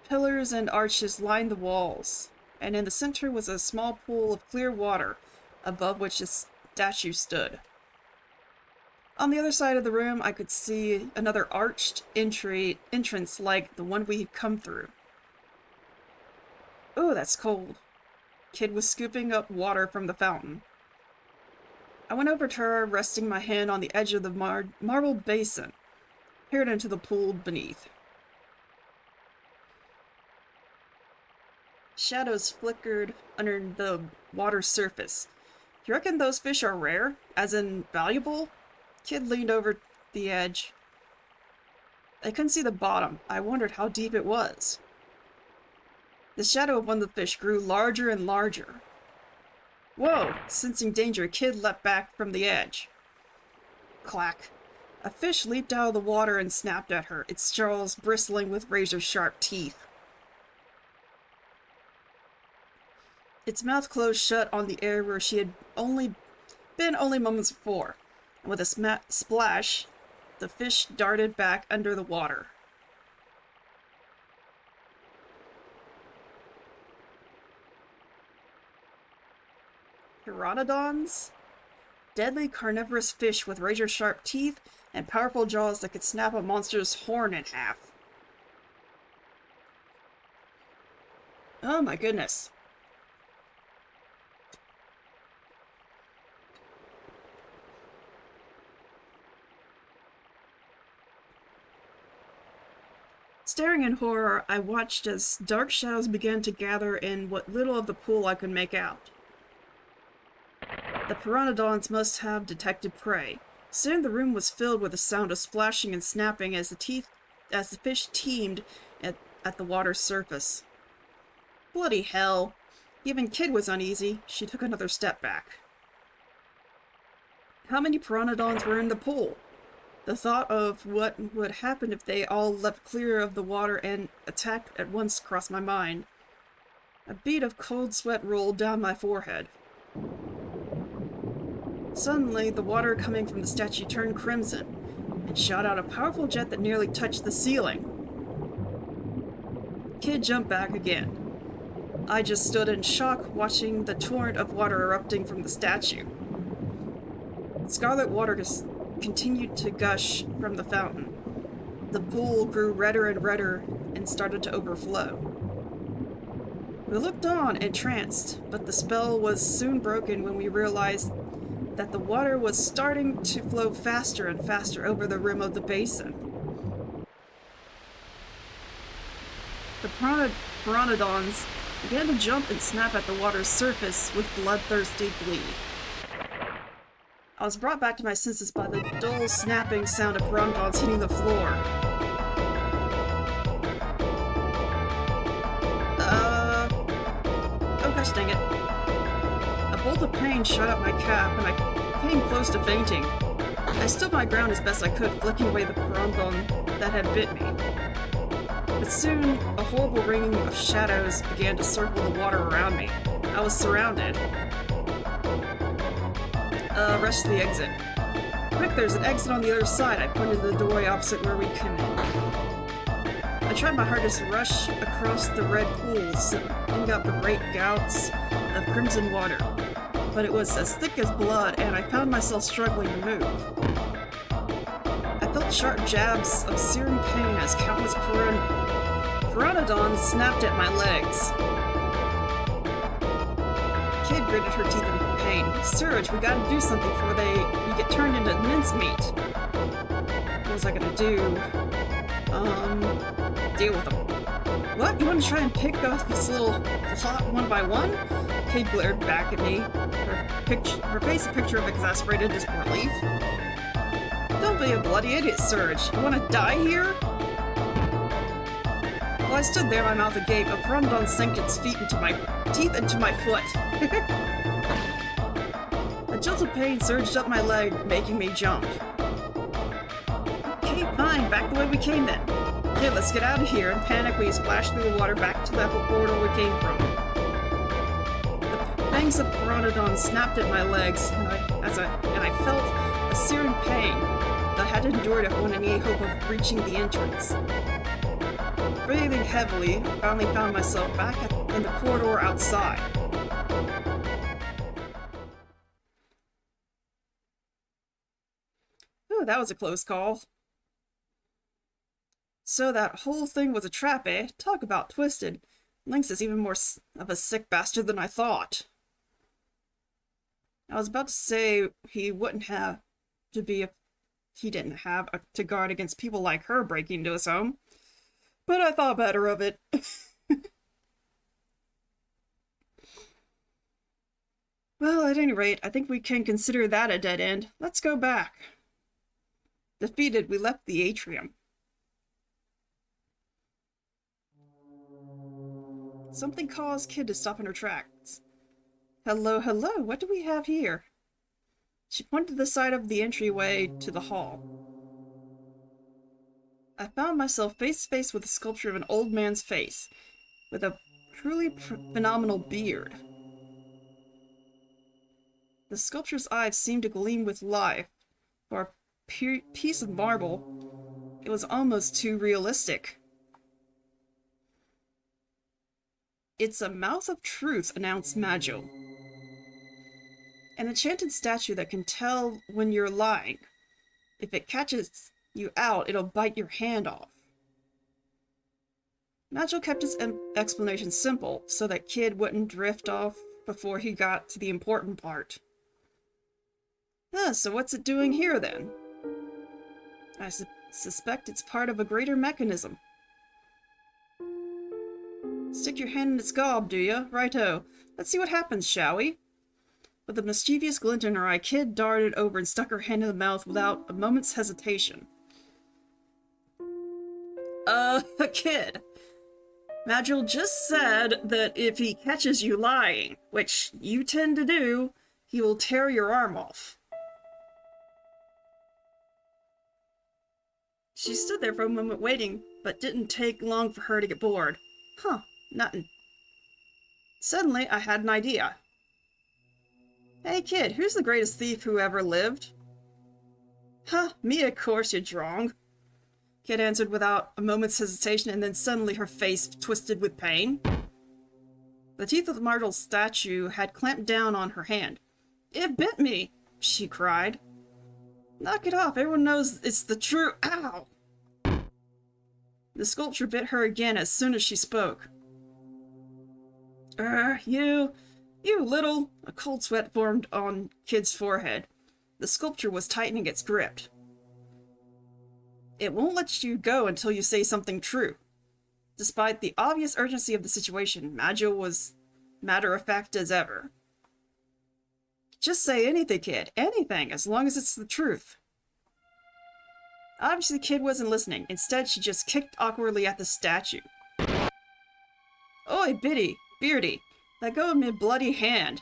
Pillars and arches lined the walls, and in the center was a small pool of clear water, above which a statue stood. On the other side of the room, I could see another arched entrance like the one we had come through. Oh, that's cold. Kid was scooping up water from the fountain. I went over to her, resting my hand on the edge of the marble basin, peered into the pool beneath. Shadows flickered under the water's surface. You reckon those fish are rare? As in, valuable? Kid leaned over the edge. I couldn't see the bottom. I wondered how deep it was. The shadow of one of the fish grew larger and larger. Whoa! Sensing danger, Kid leapt back from the edge. Clack. A fish leaped out of the water and snapped at her, its jaws bristling with razor-sharp teeth. Its mouth closed shut on the area where she had been only moments before, and with a splash, the fish darted back under the water. Pteranodons? Deadly carnivorous fish with razor-sharp teeth and powerful jaws that could snap a monster's horn in half. Oh my goodness. Staring in horror, I watched as dark shadows began to gather in what little of the pool I could make out. The pteranodons must have detected prey. Soon the room was filled with the sound of splashing and snapping as the fish teemed at the water's surface. Bloody hell! Even Kid was uneasy. She took another step back. How many pteranodons were in the pool? The thought of what would happen if they all leapt clear of the water and attacked at once crossed my mind. A bead of cold sweat rolled down my forehead. Suddenly, the water coming from the statue turned crimson and shot out a powerful jet that nearly touched the ceiling. Kid jumped back again. I just stood in shock, watching the torrent of water erupting from the statue. Scarlet water continued to gush from the fountain. The pool grew redder and redder and started to overflow. We looked on, entranced, but the spell was soon broken when we realized that the water was starting to flow faster and faster over the rim of the basin. The pteranodons began to jump and snap at the water's surface with bloodthirsty glee. I was brought back to my senses by the dull snapping sound of pteranodons hitting the floor. Oh gosh dang it. A bolt of pain shot up my calf, and I came close to fainting. I stood my ground as best I could, flicking away the pteranodon that had bit me. But soon, a horrible ringing of shadows began to circle the water around me. I was surrounded. Rush to the exit. Quick, there's an exit on the other side. I pointed to the doorway opposite where we came in. I tried my hardest to rush across the red pools and got the great gouts of crimson water. But it was as thick as blood, and I found myself struggling to move. I felt sharp jabs of searing pain as countless pteranodons snapped at my legs. Kid gritted her teeth in pain. Surge, we gotta do something before you get turned into mincemeat. What was I gonna do? Deal with them. What? You want to try and pick off this little lot one by one? Kate glared back at me, her face a picture of exasperated disbelief. Don't be a bloody idiot, Surge. You want to die here? While I stood there, my mouth agape, a pteranodon sank its teeth into my foot. A jolt of pain surged up my leg, making me jump. Okay, fine. Back the way we came then. Okay, let's get out of here. In panic, we splashed through the water back to the corridor we came from. The fangs of pteranodon snapped at my legs, and I felt a searing pain that I had to endure to hold any hope of reaching the entrance. Breathing heavily, I finally found myself back in the corridor outside. Ooh, that was a close call. So that whole thing was a trap, eh? Talk about twisted. Lynx is even more of a sick bastard than I thought. I was about to say he wouldn't have to be if he didn't have to guard against people like her breaking into his home. But I thought better of it. Well, at any rate, I think we can consider that a dead end. Let's go back. Defeated, we left the atrium. Something caused Kid to stop in her tracks. Hello, hello, what do we have here? She pointed to the side of the entryway to the hall. I found myself face to face with a sculpture of an old man's face, with a truly phenomenal beard. The sculpture's eyes seemed to gleam with life. For a piece of marble, it was almost too realistic. It's a mouth of truth, announced Majel. An enchanted statue that can tell when you're lying. If it catches you out, it'll bite your hand off. Majel kept his explanation simple, so that Kid wouldn't drift off before he got to the important part. So what's it doing here, then? I suspect it's part of a greater mechanism. Stick your hand in its gob, do ya? Righto. Let's see what happens, shall we? With a mischievous glint in her eye, Kid darted over and stuck her hand in the mouth without a moment's hesitation. Kid. Majel just said that if he catches you lying, which you tend to do, he will tear your arm off. She stood there for a moment waiting, but didn't take long for her to get bored. Huh, nothing. Suddenly, I had an idea. Hey kid, who's the greatest thief who ever lived? Huh, me of course, you drong. Kid answered without a moment's hesitation, and then suddenly her face twisted with pain. The teeth of the marble statue had clamped down on her hand. It bit me, she cried. Knock it off, everyone knows it's the true— Ow! The sculpture bit her again as soon as she spoke. You little— A cold sweat formed on Kid's forehead. The sculpture was tightening its grip. It won't let you go until you say something true. Despite the obvious urgency of the situation, Majel was matter-of-fact as ever. Just say anything, Kid. Anything, as long as it's the truth. Obviously, Kid wasn't listening. Instead, she just kicked awkwardly at the statue. Oi, Beardy, let go of me bloody hand.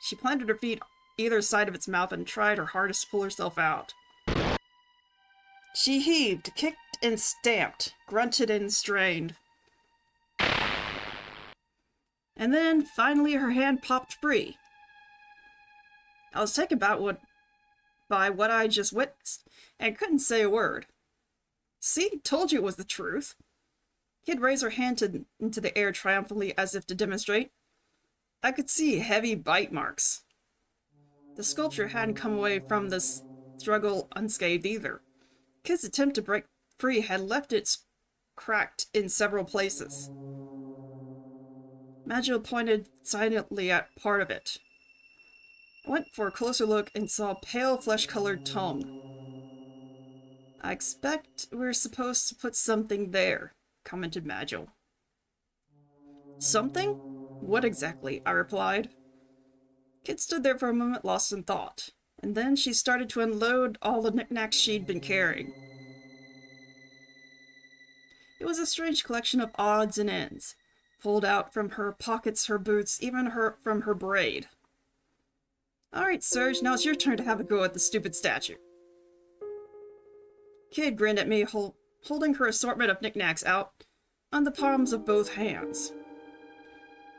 She planted her feet either side of its mouth and tried her hardest to pull herself out. She heaved, kicked and stamped, grunted and strained. And then, finally, her hand popped free. I was taken by what I just witnessed, and couldn't say a word. See, told you it was the truth. Kid raised her hand into the air triumphantly as if to demonstrate. I could see heavy bite marks. The sculpture hadn't come away from this struggle unscathed either. Kid's attempt to break free had left it cracked in several places. Magil pointed silently at part of it. I went for a closer look and saw pale flesh-colored tongue. I expect we're supposed to put something there, commented Magil. Something? What exactly? I replied. Kid stood there for a moment lost in thought, and then she started to unload all the knickknacks she'd been carrying. It was a strange collection of odds and ends, pulled out from her pockets, her boots, even from her braid. Alright, Serge, now it's your turn to have a go at the stupid statue. Kid grinned at me, holding her assortment of knickknacks out on the palms of both hands.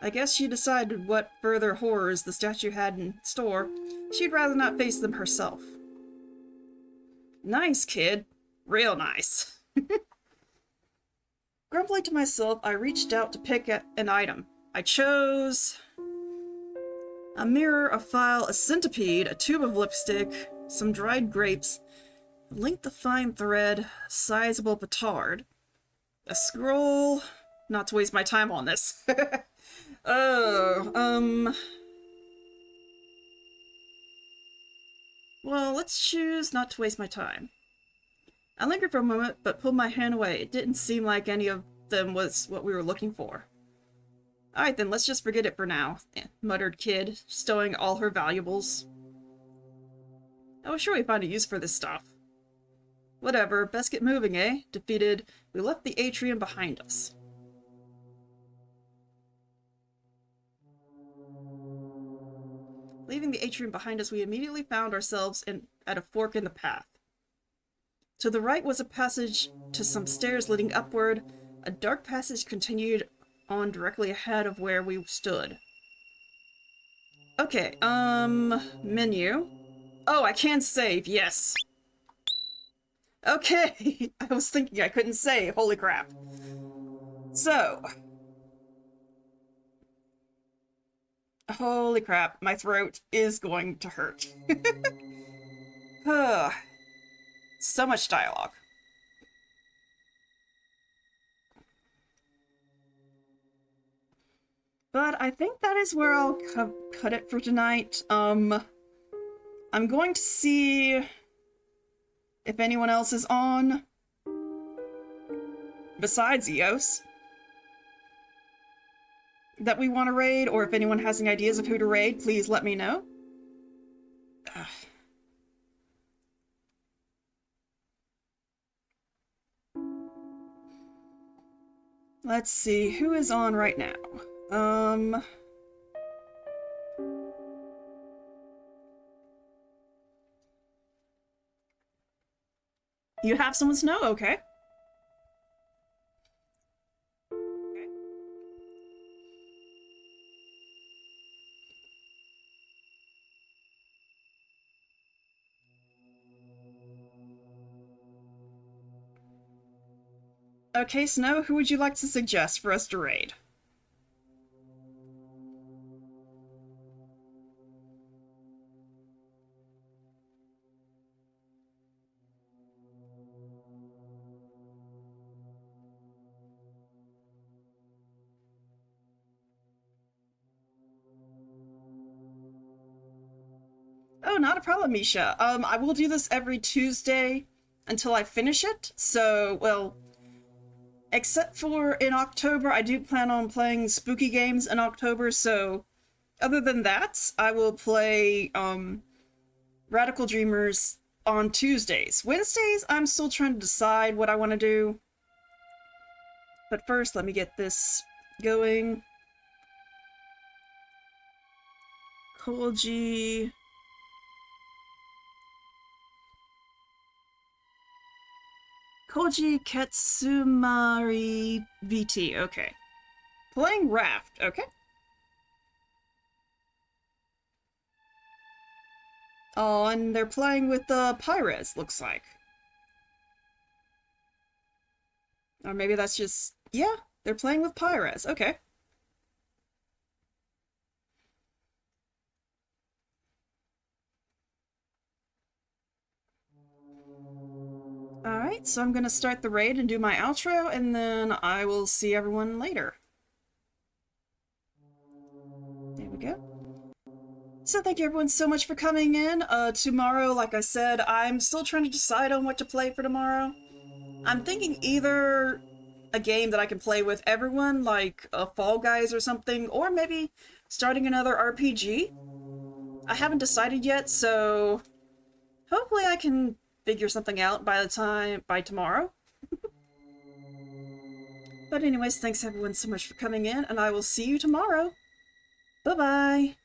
I guess she decided what further horrors the statue had in store. She'd rather not face them herself. Nice, kid. Real nice. Grumbling to myself, I reached out to pick at an item. I chose a mirror, a file, a centipede, a tube of lipstick, some dried grapes, a length of fine thread, a sizable petard, a scroll. Not to waste my time on this. Well, let's choose not to waste my time. I lingered for a moment, but pulled my hand away. It didn't seem like any of them was what we were looking for. Alright then, let's just forget it for now, muttered Kid, stowing all her valuables. I was sure we'd find a use for this stuff. Whatever, best get moving, eh? Defeated, we left the atrium behind us. Leaving the atrium behind us, we immediately found ourselves at a fork in the path. To the right was a passage to some stairs leading upward. A dark passage continued on directly ahead of where we stood. Okay, menu. Oh, I can save, yes. Okay, I was thinking I couldn't save, holy crap. So. Holy crap, my throat is going to hurt. So much dialogue. But I think that is where I'll cut it for tonight. I'm going to see if anyone else is on besides Eos that we want to raid, or if anyone has any ideas of who to raid, please let me know. Let's see, who is on right now? You have someone to know? Okay. Okay, Snow, who would you like to suggest for us to raid? Oh, not a problem, Misha. I will do this every Tuesday until I finish it, so, well, except for in October, I do plan on playing spooky games in October, so other than that, I will play Radical Dreamers on Tuesdays. Wednesdays, I'm still trying to decide what I want to do. But first, let me get this going. Koji. Koji Katsumari VT, okay. Playing Raft, okay. Oh, and they're playing with the Pirates, looks like. Or maybe that's just... yeah, they're playing with Pirates, okay. Alright, so I'm gonna start the raid and do my outro, and then I will see everyone later. There we go. So thank you everyone so much for coming in. Tomorrow, like I said, I'm still trying to decide on what to play for tomorrow. I'm thinking either a game that I can play with everyone, like Fall Guys or something, or maybe starting another RPG. I haven't decided yet, so hopefully I can figure something out by tomorrow. But anyways, thanks everyone so much for coming in, and I will see you tomorrow. Bye-bye!